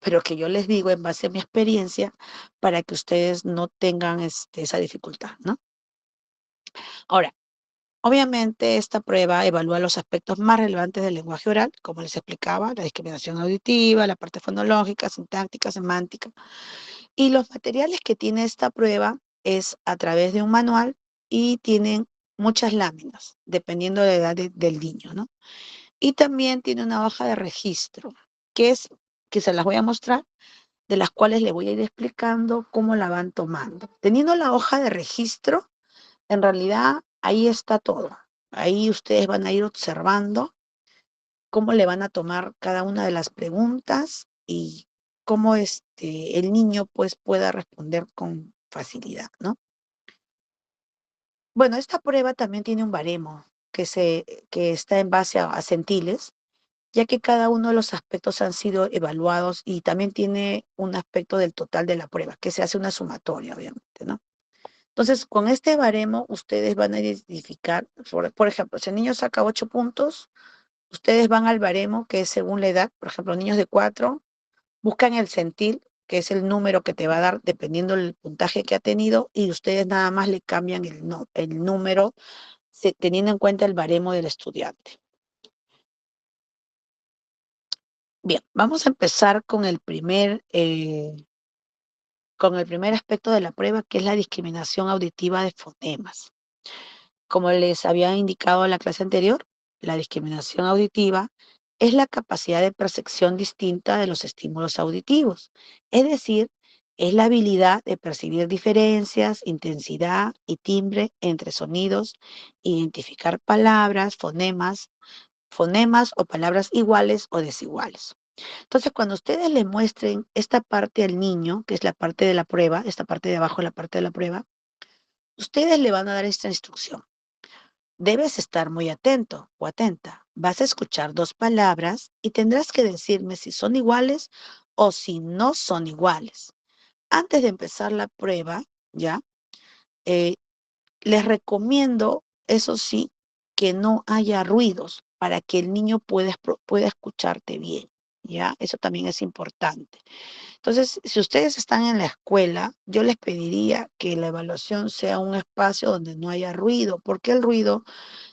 pero que yo les digo en base a mi experiencia para que ustedes no tengan esa dificultad, ¿no? Ahora, obviamente, esta prueba evalúa los aspectos más relevantes del lenguaje oral, como les explicaba, la discriminación auditiva, la parte fonológica, sintáctica, semántica. Y los materiales que tiene esta prueba es a través de un manual y tienen muchas láminas, dependiendo de la edad del niño, ¿no? Y también tiene una hoja de registro, que es, que se las voy a mostrar, de las cuales le voy a ir explicando cómo la van tomando. Teniendo la hoja de registro, en realidad, ahí está todo. Ahí ustedes van a ir observando cómo le van a tomar cada una de las preguntas y cómo el niño pues pueda responder con facilidad, ¿no? Bueno, esta prueba también tiene un baremo que está en base a centiles, ya que cada uno de los aspectos han sido evaluados y también tiene un aspecto del total de la prueba, que se hace una sumatoria, obviamente, ¿no? Entonces, con este baremo, ustedes van a identificar, por ejemplo, si el niño saca 8 puntos, ustedes van al baremo, que es según la edad, por ejemplo, niños de 4, buscan el centil, que es el número que te va a dar dependiendo del puntaje que ha tenido, y ustedes nada más le cambian el número teniendo en cuenta el baremo del estudiante. Bien, vamos a empezar con el primer aspecto de la prueba, que es la discriminación auditiva de fonemas. Como les había indicado en la clase anterior, la discriminación auditiva es la capacidad de percepción distinta de los estímulos auditivos, es decir, es la habilidad de percibir diferencias, intensidad y timbre entre sonidos, identificar palabras, fonemas o palabras iguales o desiguales. Entonces, cuando ustedes le muestren esta parte al niño, que es la parte de la prueba, esta parte de abajo es la parte de la prueba, ustedes le van a dar esta instrucción. Debes estar muy atento o atenta. Vas a escuchar dos palabras y tendrás que decirme si son iguales o si no son iguales. Antes de empezar la prueba, ¿ya? Eh, Les recomiendo, eso sí, que no haya ruidos para que el niño pueda escucharte bien. ¿ya? Eso también es importante. Entonces, si ustedes están en la escuela, yo les pediría que la evaluación sea un espacio donde no haya ruido, porque el ruido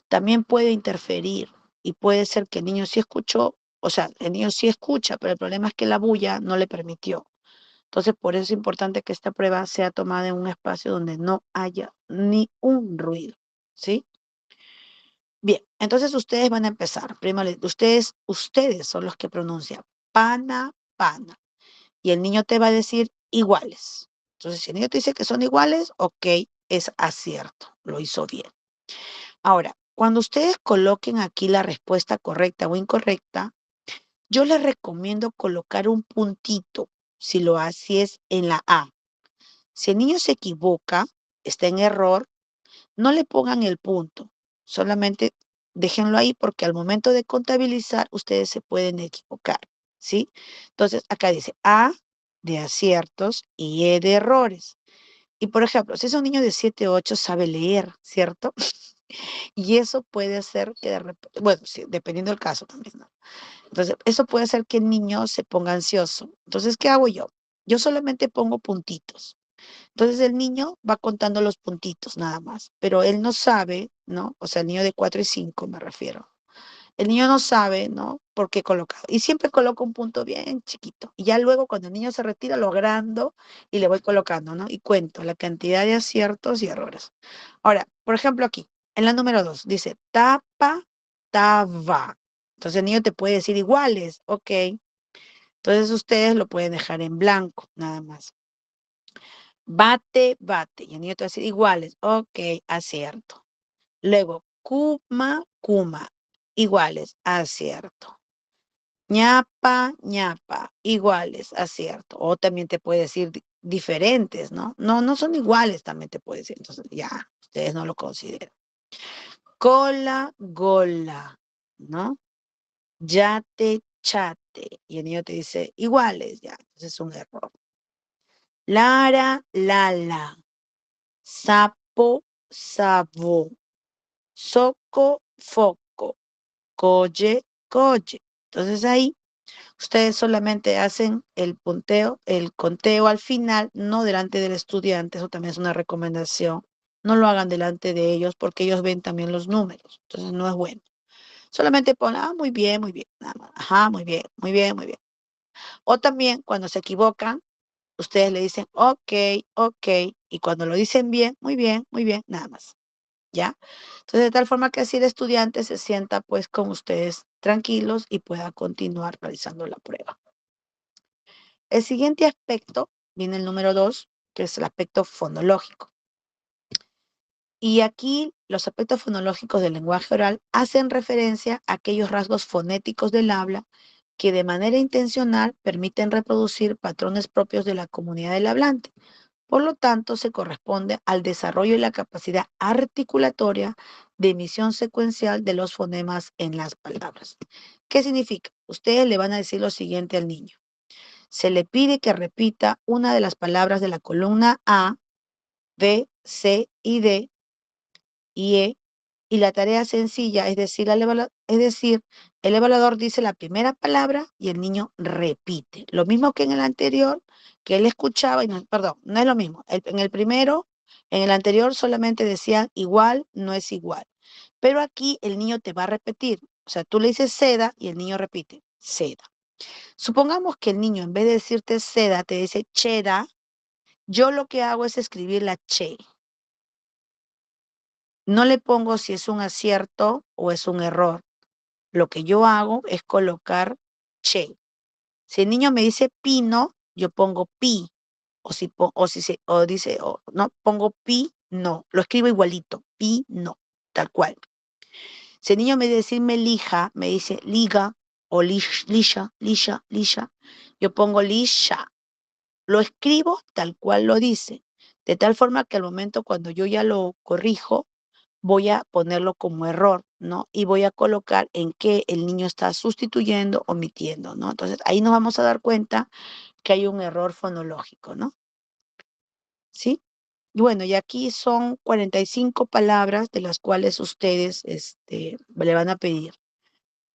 también puede interferir y puede ser que el niño sí escuchó, o sea, el niño sí escucha, pero el problema es que la bulla no le permitió. Entonces, por eso es importante que esta prueba sea tomada en un espacio donde no haya ni un ruido, ¿sí? Bien, entonces ustedes van a empezar. Primero, ustedes son los que pronuncian pana, pana. Y el niño te va a decir iguales. Entonces, si el niño te dice que son iguales, ok, es acierto, lo hizo bien. Ahora, cuando ustedes coloquen aquí la respuesta correcta o incorrecta, yo les recomiendo colocar un puntito, si es en la A. Si el niño se equivoca, está en error, no le pongan el punto, solamente déjenlo ahí porque al momento de contabilizar ustedes se pueden equivocar, ¿sí? Entonces acá dice A de aciertos y E de errores. Y por ejemplo, si es un niño de 7 o 8 sabe leer, ¿cierto? Y eso puede hacer que bueno, sí, dependiendo del caso también, ¿no? Entonces, eso puede hacer que el niño se ponga ansioso. Entonces, ¿qué hago yo? Yo solamente pongo puntitos. Entonces el niño va contando los puntitos nada más, pero él no sabe, ¿no? O sea, el niño de 4 y 5 me refiero. El niño no sabe, ¿no? Por qué colocar. Y siempre coloco un punto bien chiquito. Y ya luego cuando el niño se retira lo agrando y le voy colocando, ¿no? Y cuento la cantidad de aciertos y errores. Ahora, por ejemplo aquí, en la número 2 dice tapa, taba. Entonces el niño te puede decir iguales, ok. Entonces ustedes lo pueden dejar en blanco, nada más. Bate, bate. Y el niño te va a decir iguales. Ok, acierto. Luego, kuma, kuma. Iguales, acierto. ñapa, ñapa. Iguales, acierto. O también te puede decir diferentes, ¿no? No, no son iguales, también te puede decir. Entonces, ya, ustedes no lo consideran. Cola, gola, ¿no? Yate, chate. Y el niño te dice iguales, ya. Entonces es un error. Lara, lala. Sapo, sabo, soco, foco, coye, coye. Entonces ahí ustedes solamente hacen el punteo, el conteo al final, no delante del estudiante, eso también es una recomendación. No lo hagan delante de ellos porque ellos ven también los números, entonces no es bueno. Solamente ponen, muy bien, nada más. Ajá, muy bien, muy bien, muy bien. O también cuando se equivocan, ustedes le dicen, ok, ok, y cuando lo dicen muy bien, nada más. ¿Ya? Entonces, de tal forma que así el estudiante se sienta pues con ustedes tranquilos y pueda continuar realizando la prueba. El siguiente aspecto viene el número 2, que es el aspecto fonológico. Y aquí los aspectos fonológicos del lenguaje oral hacen referencia a aquellos rasgos fonéticos del habla que de manera intencional permiten reproducir patrones propios de la comunidad del hablante. Por lo tanto, se corresponde al desarrollo y la capacidad articulatoria de emisión secuencial de los fonemas en las palabras. ¿Qué significa? Ustedes le van a decir lo siguiente al niño. Se le pide que repita una de las palabras de la columna A, B, C y D y E, y la tarea sencilla, el evaluador dice la primera palabra y el niño repite. Lo mismo que en el anterior, que él escuchaba, y no, perdón, no es lo mismo. En el primero, en el anterior solamente decían igual, no es igual. Pero aquí el niño te va a repetir. O sea, tú le dices seda y el niño repite, seda. Supongamos que el niño en vez de decirte seda te dice cheda, yo lo que hago es escribir la che. No le pongo si es un acierto o es un error. Lo que yo hago es colocar che. Si el niño me dice pino, yo pongo pi. O dice, no, pongo pi, no. Lo escribo igualito. Pi, no. Tal cual. Si el niño me dice lija, me dice liga o lisha, lisha, lisha. Yo pongo lisha. Lo escribo tal cual lo dice. De tal forma que al momento cuando yo ya lo corrijo, voy a ponerlo como error, ¿no? Y voy a colocar en qué el niño está sustituyendo, omitiendo, ¿no? Entonces ahí nos vamos a dar cuenta que hay un error fonológico, ¿no? ¿Sí? Y bueno, y aquí son 45 palabras de las cuales ustedes le van a pedir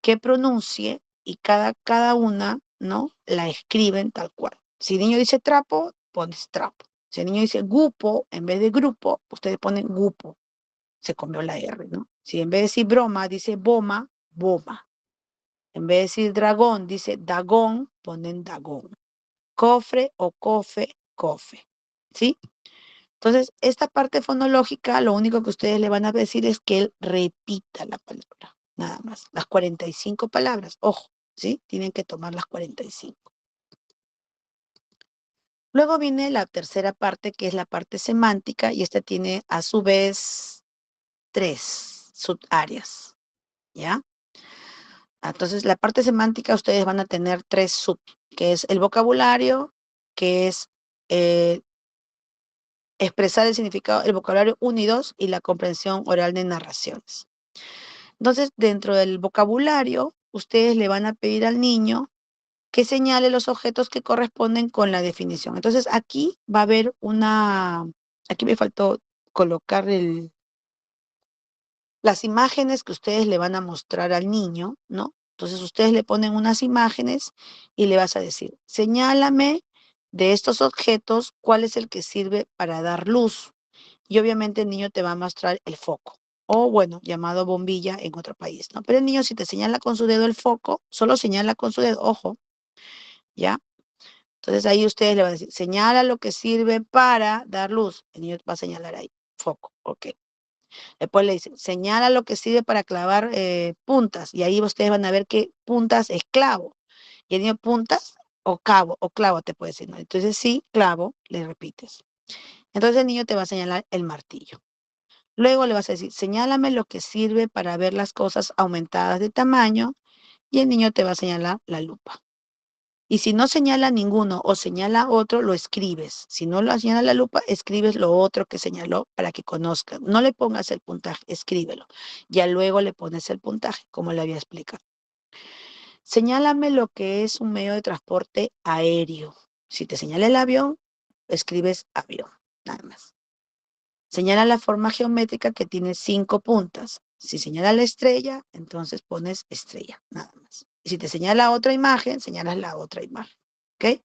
que pronuncie y cada una, ¿no? La escriben tal cual. Si el niño dice trapo, pones trapo. Si el niño dice gupo, en vez de grupo, ustedes ponen gupo. Se comió la R, ¿no? Si en vez de decir broma, dice boma, boma. En vez de decir dragón, dice dagón, ponen dagón. Cofre o cofe, cofe. ¿Sí? Entonces, esta parte fonológica, lo único que ustedes le van a decir es que él repita la palabra, nada más. Las 45 palabras, ojo, ¿sí? Tienen que tomar las 45. Luego viene la tercera parte, que es la parte semántica, y esta tiene a su vez 3 subáreas, ¿ya? Entonces, la parte semántica ustedes van a tener 3 sub, que es el vocabulario, que es eh, expresar el significado, el vocabulario 1 y 2 y la comprensión oral de narraciones. Entonces, dentro del vocabulario, ustedes le van a pedir al niño que señale los objetos que corresponden con la definición. Entonces, aquí va a haber aquí me faltó colocar las imágenes que ustedes le van a mostrar al niño, ¿no? Entonces, ustedes le ponen unas imágenes y le vas a decir, señálame de estos objetos cuál es el que sirve para dar luz. Y obviamente el niño te va a mostrar el foco, o bueno, llamado bombilla en otro país, ¿no? Pero el niño si te señala con su dedo el foco, solo señala con su dedo, ojo, ¿ya? Entonces ahí ustedes le van a decir, señala lo que sirve para dar luz. El niño va a señalar ahí, foco, ok. Después le dicen, señala lo que sirve para clavar puntas. Y ahí ustedes van a ver que puntas es clavo. Y el niño puntas o clavo te puede decir, ¿no? Entonces sí, clavo, le repites. Entonces el niño te va a señalar el martillo. Luego le vas a decir, señálame lo que sirve para ver las cosas aumentadas de tamaño y el niño te va a señalar la lupa. Y si no señala ninguno o señala otro, lo escribes. Si no lo señala la lupa, escribes lo otro que señaló para que conozca. No le pongas el puntaje, escríbelo. Ya luego le pones el puntaje, como le había explicado. Señálame lo que es un medio de transporte aéreo. Si te señala el avión, escribes avión, nada más. Señala la forma geométrica que tiene 5 puntas. Si señala la estrella, entonces pones estrella, nada más. Y si te señala otra imagen, señalas la otra imagen. ¿Ok?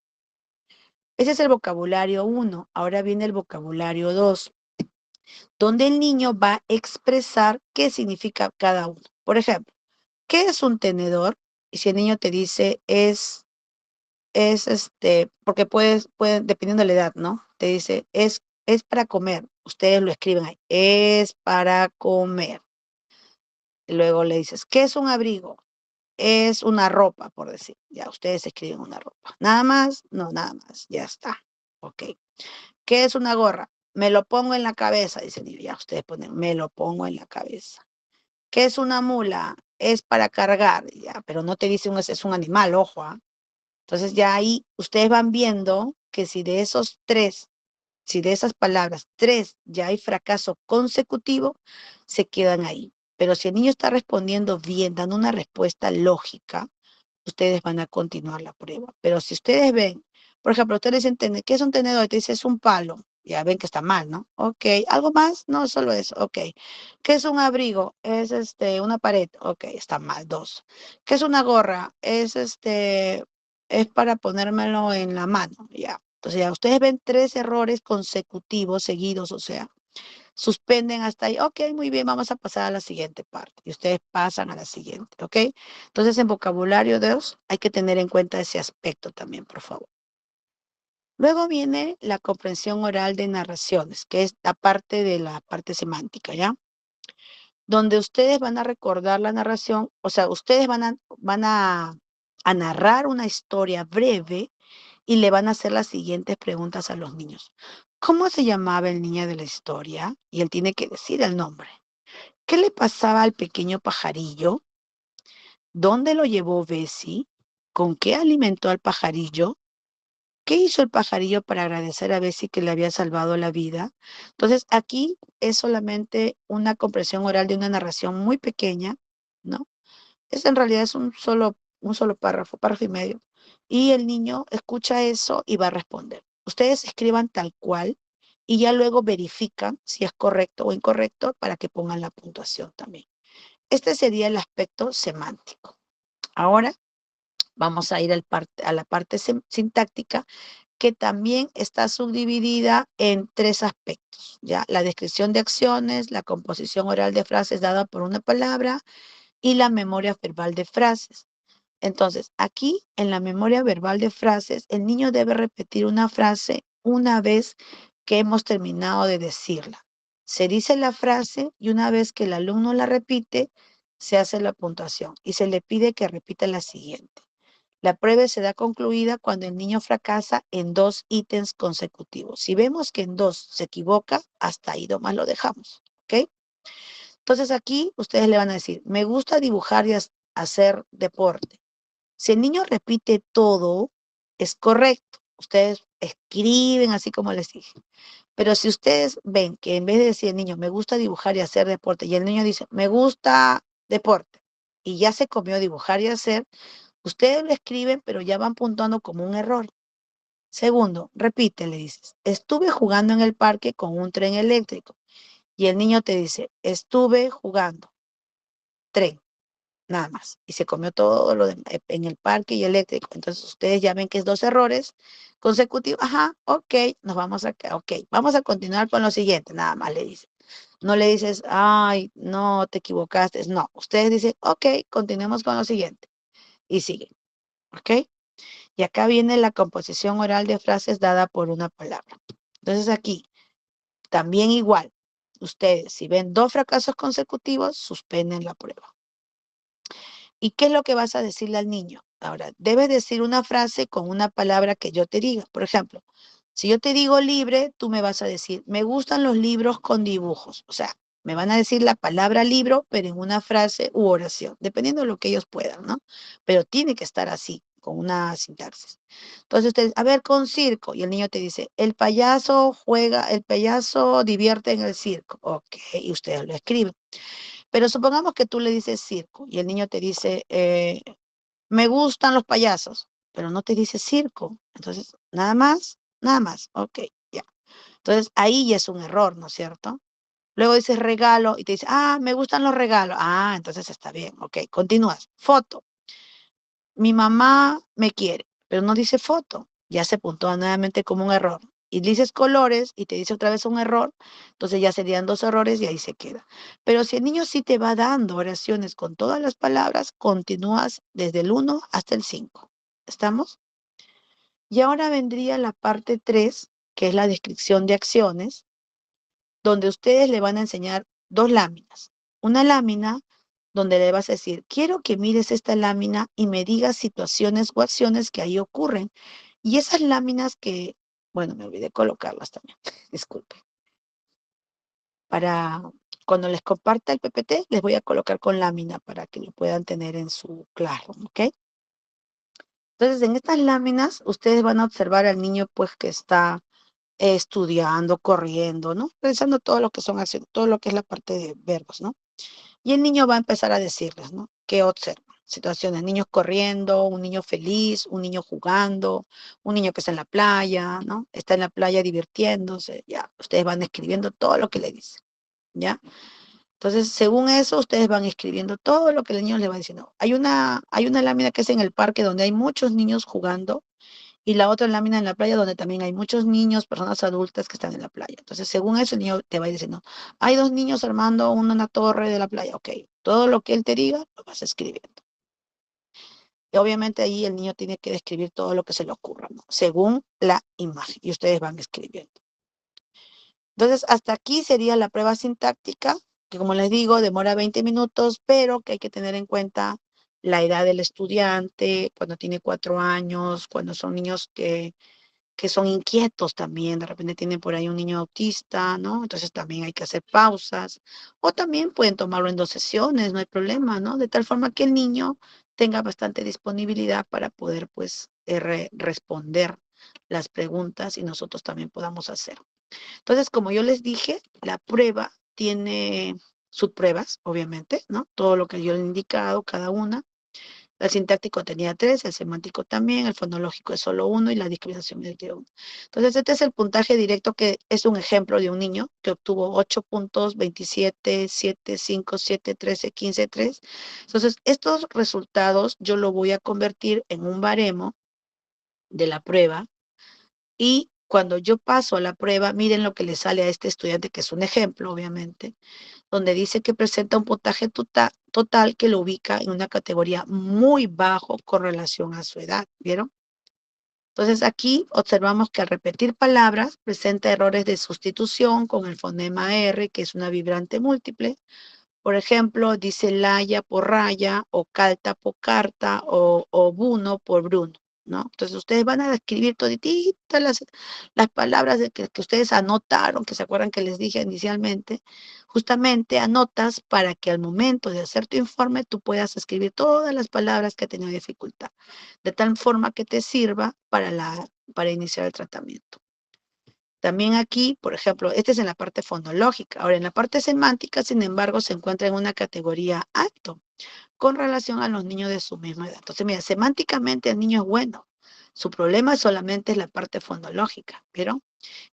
Ese es el vocabulario 1. Ahora viene el vocabulario 2, donde el niño va a expresar qué significa cada uno. Por ejemplo, ¿qué es un tenedor? Y si el niño te dice porque dependiendo de la edad, ¿no? Te dice, es para comer. Ustedes lo escriben ahí, es para comer. Y luego le dices, ¿qué es un abrigo? Es una ropa, por decir. Ya, ustedes escriben una ropa. ¿Nada más? No, nada más. Ya está. Ok. ¿Qué es una gorra? Me lo pongo en la cabeza, dice el niño. Ya, ustedes ponen, me lo pongo en la cabeza. ¿Qué es una mula? Es para cargar, ya, pero no te dice es un animal, ojo, ¿ah? Entonces ya ahí ustedes van viendo que si de esas palabras 3 ya hay fracaso consecutivo, se quedan ahí. Pero si el niño está respondiendo bien, dando una respuesta lógica, ustedes van a continuar la prueba. Pero si ustedes ven, por ejemplo, ustedes dicen, ¿qué es un tenedor? Y te dice, es un palo. Ya ven que está mal, ¿no? Ok. ¿Algo más? No, solo eso. Ok. ¿Qué es un abrigo? Es una pared. Ok, está mal. 2. ¿Qué es una gorra? Es para ponérmelo en la mano. Ya. Entonces ya ustedes ven 3 errores consecutivos, seguidos, o sea, suspenden hasta ahí. Ok, muy bien, vamos a pasar a la siguiente parte. Y ustedes pasan a la siguiente, ¿ok? Entonces, en vocabulario 2 hay que tener en cuenta ese aspecto también, por favor. Luego viene la comprensión oral de narraciones, que es la parte de la parte semántica, ¿ya? Donde ustedes van a recordar la narración, o sea, ustedes van a narrar una historia breve y le van a hacer las siguientes preguntas a los niños. ¿Cómo se llamaba el niño de la historia? Y él tiene que decir el nombre. ¿Qué le pasaba al pequeño pajarillo? ¿Dónde lo llevó Bessie? ¿Con qué alimentó al pajarillo? ¿Qué hizo el pajarillo para agradecer a Bessie que le había salvado la vida? Entonces, aquí es solamente una comprensión oral de una narración muy pequeña, ¿no? En realidad es un solo párrafo, párrafo y medio. Y el niño escucha eso y va a responder. Ustedes escriban tal cual y ya luego verifican si es correcto o incorrecto para que pongan la puntuación también. Este sería el aspecto semántico. Ahora vamos a ir a la parte sintáctica, que también está subdividida en 3 aspectos, ¿ya? La descripción de acciones, la composición oral de frases dada por una palabra y la memoria verbal de frases. Entonces, aquí en la memoria verbal de frases, el niño debe repetir una frase una vez que hemos terminado de decirla. Se dice la frase y una vez que el alumno la repite, se hace la puntuación y se le pide que repita la siguiente. La prueba se da concluida cuando el niño fracasa en 2 ítems consecutivos. Si vemos que en 2 se equivoca, hasta ahí nomás lo dejamos, ¿ok? Entonces aquí ustedes le van a decir, me gusta dibujar y hacer deporte. Si el niño repite todo, es correcto. Ustedes escriben así como les dije. Pero si ustedes ven que en vez de decir el niño, me gusta dibujar y hacer deporte, y el niño dice, me gusta deporte, y ya se comió dibujar y hacer, ustedes lo escriben, pero ya van puntuando como un error. Segundo, repite, le dices, estuve jugando en el parque con un tren eléctrico. Y el niño te dice, estuve jugando tren, nada más. Y se comió todo lo en el parque y eléctrico. Entonces ustedes ya ven que es 2 errores consecutivos. Ajá, ok, nos vamos acá, ok, vamos a continuar con lo siguiente, nada más le dices. No le dices, ay, no, te equivocaste. No, ustedes dicen, ok, continuemos con lo siguiente. Y siguen, ok. Y acá viene la composición oral de frases dada por una palabra. Entonces aquí, también igual, ustedes si ven 2 fracasos consecutivos, suspenden la prueba. ¿Y qué es lo que vas a decirle al niño? Ahora, debes decir una frase con una palabra que yo te diga. Por ejemplo, si yo te digo libre, tú me vas a decir, me gustan los libros con dibujos. O sea, me van a decir la palabra libro, pero en una frase u oración, dependiendo de lo que ellos puedan, ¿no? Pero tiene que estar así, con una sintaxis. Entonces ustedes, a ver, con circo. Y el niño te dice, el payaso divierte en el circo. Ok, y ustedes lo escriben. Pero supongamos que tú le dices circo y el niño te dice, me gustan los payasos, pero no te dice circo. Entonces, nada más, ok, ya. Entonces, ahí ya es un error, ¿no es cierto? Luego dices regalo y te dice, me gustan los regalos. Entonces está bien, ok, continúas. Foto, mi mamá me quiere, pero no dice foto. Ya se puntúa nuevamente como un error. Y dices colores y te dice otra vez un error, entonces ya serían 2 errores y ahí se queda. Pero si el niño sí te va dando oraciones con todas las palabras, continúas desde el 1 hasta el 5. ¿Estamos? Y ahora vendría la parte 3, que es la descripción de acciones, donde ustedes le van a enseñar 2 láminas. Una lámina donde le vas a decir, quiero que mires esta lámina y me digas situaciones o acciones que ahí ocurren. Y esas láminas que, bueno, me olvidé colocarlas también, disculpe. Para cuando les comparta el PPT, les voy a colocar con lámina para que lo puedan tener en su Classroom, ¿ok? Entonces, en estas láminas, ustedes van a observar al niño, pues, que está estudiando, corriendo, ¿no? Pensando todo lo que son acciones, todo lo que es la parte de verbos, ¿no? Y el niño va a empezar a decirles, ¿no? ¿Qué observa? Situaciones, niños corriendo, un niño feliz, un niño jugando, un niño que está en la playa, ¿no? Está en la playa divirtiéndose, ya. Ustedes van escribiendo todo lo que le dicen, ¿ya? Entonces, según eso, ustedes van escribiendo todo lo que el niño les va diciendo. Hay una lámina que es en el parque donde hay muchos niños jugando y la otra lámina en la playa donde también hay muchos niños, personas adultas que están en la playa. Entonces, según eso, el niño te va diciendo, hay 2 niños armando una torre de la playa. Ok, todo lo que él te diga, lo vas escribiendo. Y obviamente ahí el niño tiene que describir todo lo que se le ocurra, ¿no? Según la imagen. Y ustedes van escribiendo. Entonces, hasta aquí sería la prueba sintáctica, que como les digo, demora 20 minutos, pero que hay que tener en cuenta la edad del estudiante, cuando tiene 4 años, cuando son niños que son inquietos también, de repente tienen por ahí un niño autista, ¿no? Entonces también hay que hacer pausas, o también pueden tomarlo en 2 sesiones, no hay problema, ¿no? De tal forma que el niño tenga bastante disponibilidad para poder, pues, responder las preguntas y nosotros también podamos hacer. Entonces, como yo les dije, la prueba tiene subpruebas, obviamente, ¿no? Todo lo que yo le he indicado, cada una. El sintáctico tenía 3, el semántico también, el fonológico es solo 1 y la discriminación es de 1. Entonces, este es el puntaje directo que es un ejemplo de un niño que obtuvo 8 puntos, 27, 7, 5, 7, 13, 15, 3. Entonces, estos resultados yo lo voy a convertir en un baremo de la prueba y cuando yo paso a la prueba, miren lo que le sale a este estudiante, que es un ejemplo, obviamente, donde dice que presenta un puntaje total que lo ubica en una categoría muy bajo con relación a su edad, ¿vieron? Entonces aquí observamos que al repetir palabras presenta errores de sustitución con el fonema R, que es una vibrante múltiple. Por ejemplo, dice Laya por raya, o Calta por carta, o Buno por Bruno, ¿no? Entonces ustedes van a escribir todititas las palabras que ustedes anotaron, que se acuerdan que les dije inicialmente, justamente anotas para que al momento de hacer tu informe tú puedas escribir todas las palabras que ha tenido dificultad, de tal forma que te sirva para iniciar el tratamiento. También aquí, por ejemplo, este es en la parte fonológica. Ahora, en la parte semántica, sin embargo, se encuentra en una categoría alto con relación a los niños de su misma edad. Entonces, mira, semánticamente el niño es bueno. Su problema solamente es la parte fonológica, ¿vieron?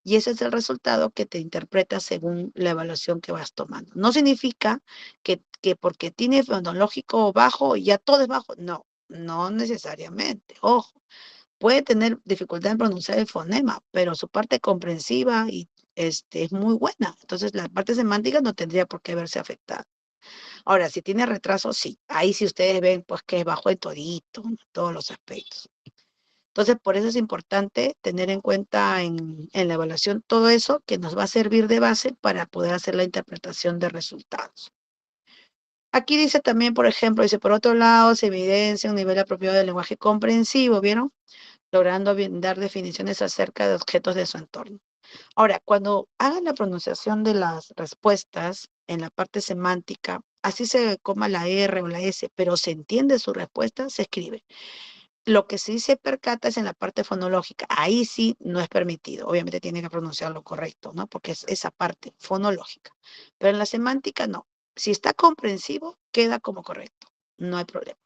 Y ese es el resultado que te interpreta según la evaluación que vas tomando. No significa que porque tiene fonológico bajo ya todo es bajo. No, no necesariamente. Ojo, puede tener dificultad en pronunciar el fonema, pero su parte comprensiva es muy buena. Entonces, la parte semántica no tendría por qué verse afectada. Ahora, si tiene retraso, sí. Ahí sí ustedes ven pues que es bajo en todito, en todos los aspectos. Entonces, por eso es importante tener en cuenta en la evaluación todo eso que nos va a servir de base para poder hacer la interpretación de resultados. Aquí dice también, por ejemplo, dice, por otro lado, se evidencia un nivel apropiado del lenguaje comprensivo, ¿vieron? Logrando dar definiciones acerca de objetos de su entorno. Ahora, cuando hagan la pronunciación de las respuestas en la parte semántica, así se coma la R o la S, pero se entiende su respuesta, se escribe. Lo que sí se percata es en la parte fonológica. Ahí sí no es permitido. Obviamente tiene que pronunciarlo correcto, ¿no? Porque es esa parte fonológica. Pero en la semántica no. Si está comprensivo, queda como correcto. No hay problema.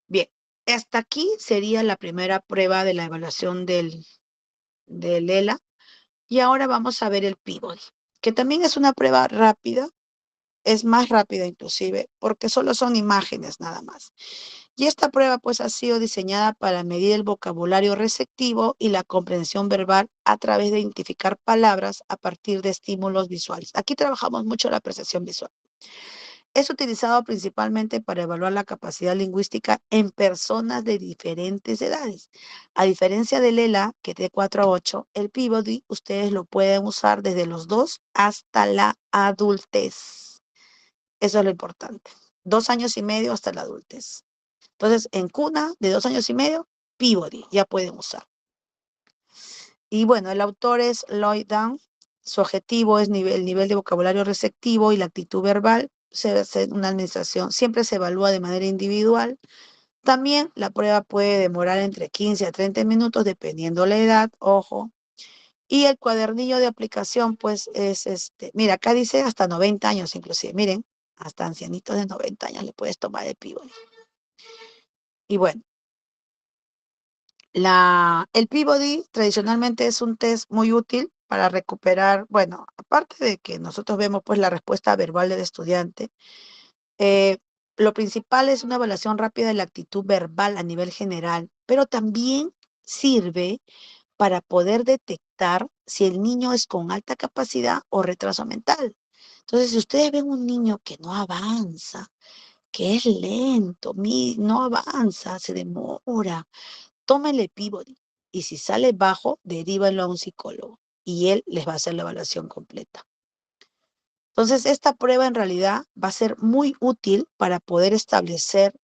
Bien, hasta aquí sería la primera prueba de la evaluación del ELA. Y ahora vamos a ver el Peabody, que también es una prueba rápida, es más rápida inclusive, porque solo son imágenes nada más. Y esta prueba pues ha sido diseñada para medir el vocabulario receptivo y la comprensión verbal a través de identificar palabras a partir de estímulos visuales. Aquí trabajamos mucho la percepción visual. Es utilizado principalmente para evaluar la capacidad lingüística en personas de diferentes edades. A diferencia del ELA, que es de 4 a 8, el Peabody ustedes lo pueden usar desde los 2 hasta la adultez. Eso es lo importante. 2 años y medio hasta la adultez. Entonces, en cuna de 2 años y medio, Peabody ya pueden usar. Y bueno, el autor es Lloyd Down. Su objetivo es el nivel de vocabulario receptivo y la actitud verbal. Una administración siempre se evalúa de manera individual. También la prueba puede demorar entre 15 a 30 minutos dependiendo la edad, ojo. Y el cuadernillo de aplicación, pues es mira, acá dice hasta 90 años inclusive, miren, hasta ancianitos de 90 años le puedes tomar el Peabody. Y bueno, el Peabody tradicionalmente es un test muy útil para recuperar, bueno, aparte de que nosotros vemos pues la respuesta verbal del estudiante, eh, lo principal es una evaluación rápida de la actitud verbal a nivel general, pero también sirve para poder detectar si el niño es con alta capacidad o retraso mental. Entonces, si ustedes ven un niño que no avanza, que es lento, no avanza, se demora, tómenle Peabody. Y si sale bajo, derívanlo a un psicólogo y él les va a hacer la evaluación completa. Entonces, esta prueba en realidad va a ser muy útil para poder establecer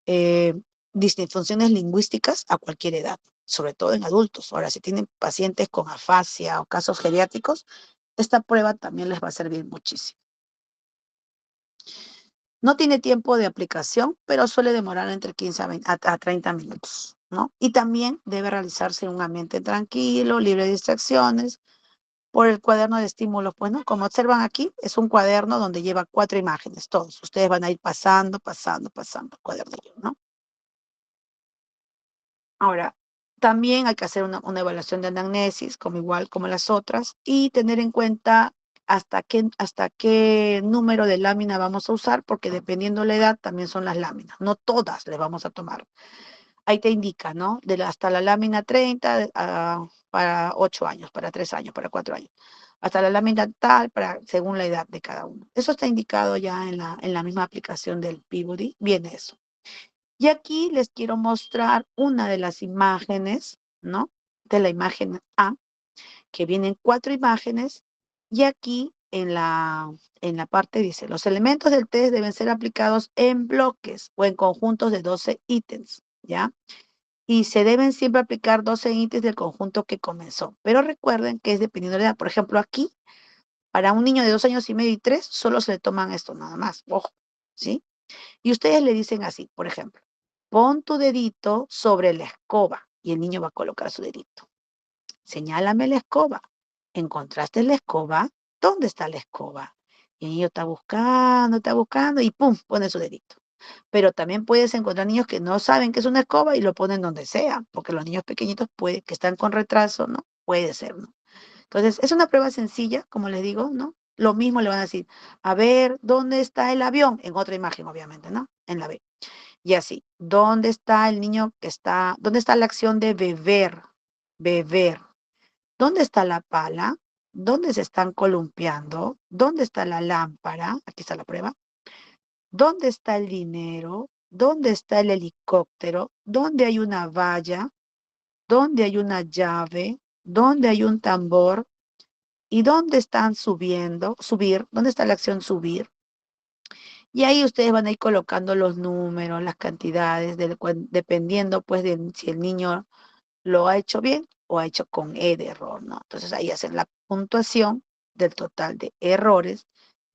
eh, disfunciones lingüísticas a cualquier edad, sobre todo en adultos. Ahora, si tienen pacientes con afasia o casos geriátricos, esta prueba también les va a servir muchísimo. No tiene tiempo de aplicación, pero suele demorar entre 15 a 30 minutos, ¿no? Y también debe realizarse en un ambiente tranquilo, libre de distracciones, por el cuaderno de estímulos. Pues, ¿no? Como observan aquí, es un cuaderno donde lleva 4 imágenes, todos. Ustedes van a ir pasando el cuadernillo, ¿no? Ahora, también hay que hacer una evaluación de anamnesis, como igual como las otras, y tener en cuenta hasta qué número de lámina vamos a usar, porque dependiendo la edad también son las láminas. No todas les vamos a tomar. Ahí te indica, ¿no? Hasta la lámina 30 para 8 años, para 3 años, para 4 años. Hasta la lámina tal, según la edad de cada uno. Eso está indicado ya en la misma aplicación del Peabody. Viene eso. Y aquí les quiero mostrar una de las imágenes, ¿no? De la imagen A, que vienen 4 imágenes, y aquí en la parte dice, los elementos del test deben ser aplicados en bloques o en conjuntos de 12 ítems, ¿ya? Y se deben siempre aplicar 12 ítems del conjunto que comenzó. Pero recuerden que es dependiendo de la edad. Por ejemplo, aquí, para un niño de 2 años y medio y 3, solo se le toman esto nada más, ojo, ¿sí? Y ustedes le dicen así, por ejemplo, pon tu dedito sobre la escoba y el niño va a colocar su dedito. Señálame la escoba. ¿Encontraste la escoba? ¿Dónde está la escoba? Y el niño está buscando y ¡pum! Pone su dedito. Pero también puedes encontrar niños que no saben que es una escoba y lo ponen donde sea, porque los niños pequeñitos que están con retraso, ¿no? Puede ser, ¿no? Entonces, es una prueba sencilla, como les digo, ¿no? Lo mismo le van a decir, a ver, ¿dónde está el avión? En otra imagen, obviamente, ¿no? En la B. Y así, ¿dónde está el niño dónde está la acción de beber? Beber. ¿Dónde está la pala? ¿Dónde se están columpiando? ¿Dónde está la lámpara? Aquí está la prueba. ¿Dónde está el dinero? ¿Dónde está el helicóptero? ¿Dónde hay una valla? ¿Dónde hay una llave? ¿Dónde hay un tambor? ¿Y dónde están subiendo? Subir. ¿Dónde está la acción subir? Y ahí ustedes van a ir colocando los números, las cantidades, dependiendo pues de si el niño lo ha hecho bien o ha hecho con E de error, ¿no? Entonces ahí hacen la puntuación del total de errores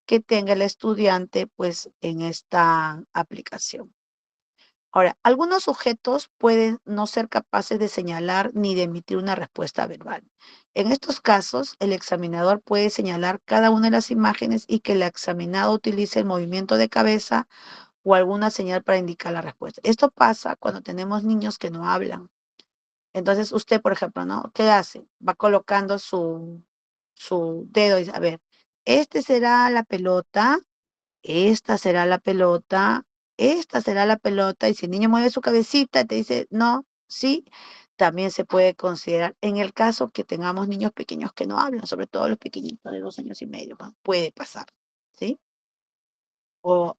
que tenga el estudiante pues en esta aplicación. Ahora, algunos sujetos pueden no ser capaces de señalar ni de emitir una respuesta verbal. En estos casos, el examinador puede señalar cada una de las imágenes y que el examinado utilice el movimiento de cabeza o alguna señal para indicar la respuesta. Esto pasa cuando tenemos niños que no hablan. Entonces, usted, por ejemplo, ¿no? ¿Qué hace? Va colocando su dedo y dice, a ver, este será la pelota, esta será la pelota, esta será la pelota, y si el niño mueve su cabecita y te dice no, sí, también se puede considerar, en el caso que tengamos niños pequeños que no hablan, sobre todo los pequeñitos de 2 años y medio, ¿no? Puede pasar, ¿sí? O,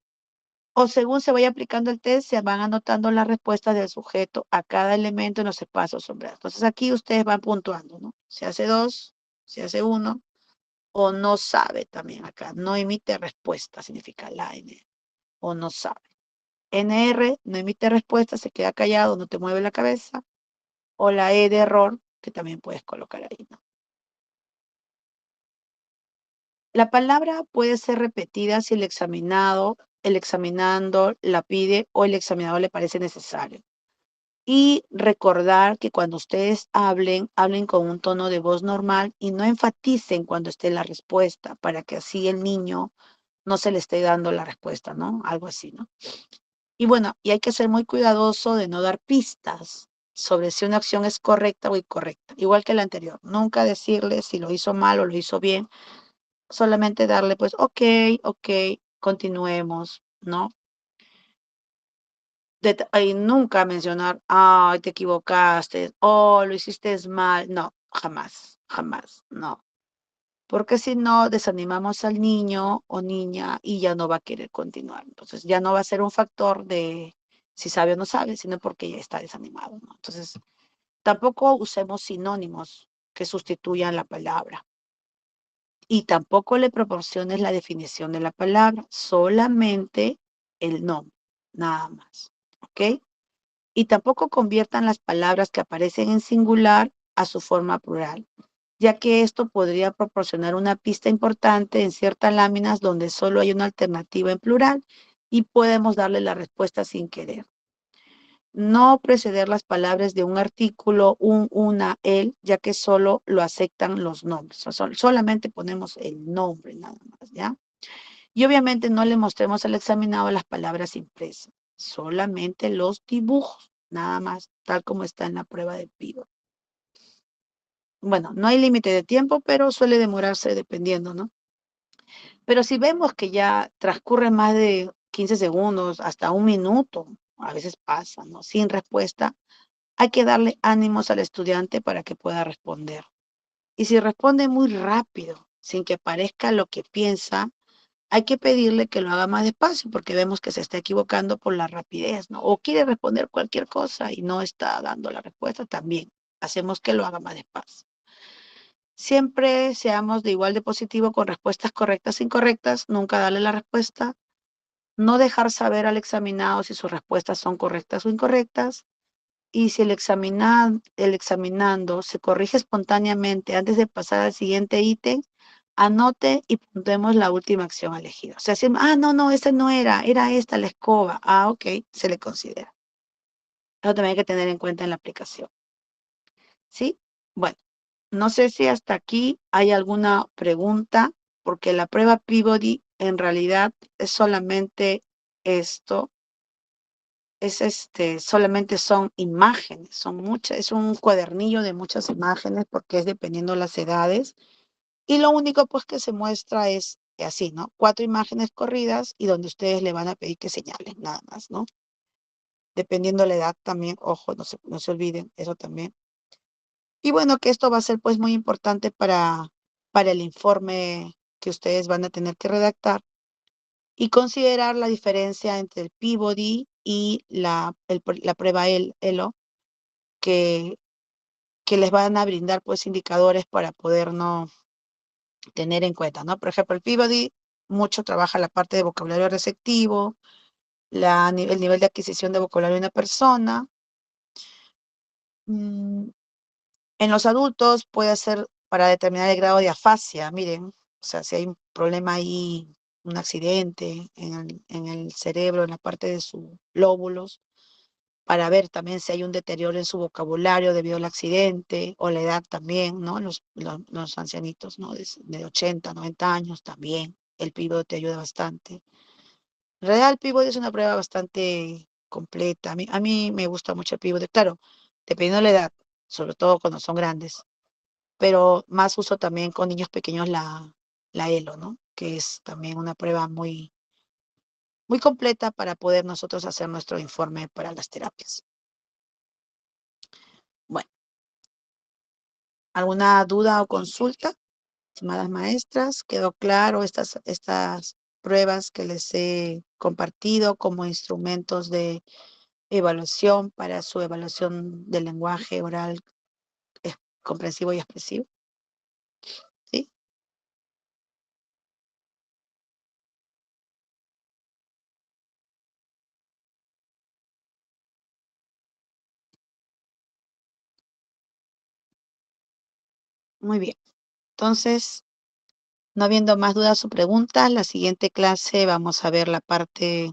o según se vaya aplicando el test, se van anotando las respuestas del sujeto a cada elemento en los espacios sombreados. Entonces aquí ustedes van puntuando, ¿no? Se hace 2, se hace 1, o no sabe también acá, no emite respuesta, significa la N, o no sabe. NR, no emite respuesta, se queda callado, no te mueve la cabeza. O la E de error, que también puedes colocar ahí, ¿no? La palabra puede ser repetida si el examinando la pide o el examinador le parece necesario. Y recordar que cuando ustedes hablen con un tono de voz normal y no enfaticen cuando esté la respuesta, para que así el niño no se le esté dando la respuesta, ¿no? Algo así, ¿no? Y bueno, y hay que ser muy cuidadoso de no dar pistas sobre si una acción es correcta o incorrecta, igual que la anterior. Nunca decirle si lo hizo mal o lo hizo bien, solamente darle pues, ok, ok, continuemos, ¿no? Y nunca mencionar, ay, te equivocaste, oh, lo hiciste mal. No, jamás, jamás, no. Porque si no, desanimamos al niño o niña y ya no va a querer continuar. Entonces, ya no va a ser un factor de si sabe o no sabe, sino porque ya está desanimado, ¿no? Entonces, tampoco usemos sinónimos que sustituyan la palabra. Y tampoco le proporciones la definición de la palabra, solamente el nombre, nada más. ¿Ok? Y tampoco conviertan las palabras que aparecen en singular a su forma plural, ya que esto podría proporcionar una pista importante en ciertas láminas donde solo hay una alternativa en plural y podemos darle la respuesta sin querer. No preceder las palabras de un artículo, una, el, ya que solo lo aceptan los nombres. O sea, solamente ponemos el nombre nada más, ¿ya? Y obviamente no le mostremos al examinado las palabras impresas, solamente los dibujos, nada más, tal como está en la prueba de Pivot. Bueno, no hay límite de tiempo, pero suele demorarse dependiendo, ¿no? Pero si vemos que ya transcurre más de 15 segundos, hasta un minuto, a veces pasa, ¿no? Sin respuesta, hay que darle ánimos al estudiante para que pueda responder. Y si responde muy rápido, sin que parezca lo que piensa, hay que pedirle que lo haga más despacio porque vemos que se está equivocando por la rapidez, ¿no? O quiere responder cualquier cosa y no está dando la respuesta también. Hacemos que lo haga más despacio. Siempre seamos de igual de positivo con respuestas correctas e incorrectas, nunca darle la respuesta, no dejar saber al examinado si sus respuestas son correctas o incorrectas, y si el examinando se corrige espontáneamente antes de pasar al siguiente ítem, anote y puntuemos la última acción elegida. O sea, si, no, no, esa no era, era esta la escoba. Ok, se le considera. Eso también hay que tener en cuenta en la aplicación. ¿Sí? Bueno, no sé si hasta aquí hay alguna pregunta, porque la prueba Peabody en realidad es solamente esto, solamente son imágenes, son muchas, es un cuadernillo de muchas imágenes porque es dependiendo las edades. Y lo único pues que se muestra es así, ¿no? 4 imágenes corridas y donde ustedes le van a pedir que señalen, nada más, ¿no? Dependiendo la edad también, ojo, no se olviden, eso también. Y bueno, que esto va a ser pues muy importante para el informe que ustedes van a tener que redactar y considerar la diferencia entre el Peabody y la prueba ELO, que, que les van a brindar pues indicadores para poder no tener en cuenta, ¿no? Por ejemplo, el Peabody mucho trabaja la parte de vocabulario receptivo, el nivel de adquisición de vocabulario de una persona. Mm, En los adultos puede ser para determinar el grado de afasia, miren, o sea, si hay un problema ahí, un accidente en el cerebro, en la parte de sus lóbulos, para ver también si hay un deterioro en su vocabulario debido al accidente o la edad también, ¿no? Los ancianitos, ¿no? De 80, 90 años también, el Peabody te ayuda bastante. En realidad el Peabody es una prueba bastante completa. A mí me gusta mucho el Peabody, claro, dependiendo de la edad, sobre todo cuando son grandes, pero más uso también con niños pequeños la ELO, ¿no? Que es también una prueba muy, muy completa para poder nosotros hacer nuestro informe para las terapias. Bueno, ¿alguna duda o consulta, estimadas maestras? ¿Quedó claro estas pruebas que les he compartido como instrumentos de evaluación para su evaluación del lenguaje oral comprensivo y expresivo? ¿Sí? Muy bien. Entonces, no habiendo más dudas o preguntas, la siguiente clase vamos a ver la parte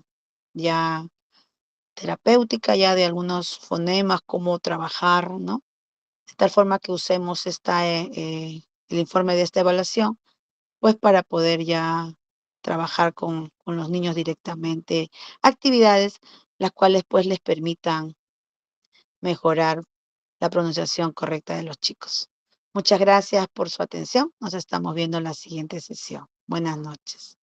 ya terapéutica, ya de algunos fonemas, cómo trabajar, ¿no? De tal forma que usemos el informe de esta evaluación, pues para poder ya trabajar con los niños directamente, actividades las cuales pues les permitan mejorar la pronunciación correcta de los chicos. Muchas gracias por su atención. Nos estamos viendo en la siguiente sesión. Buenas noches.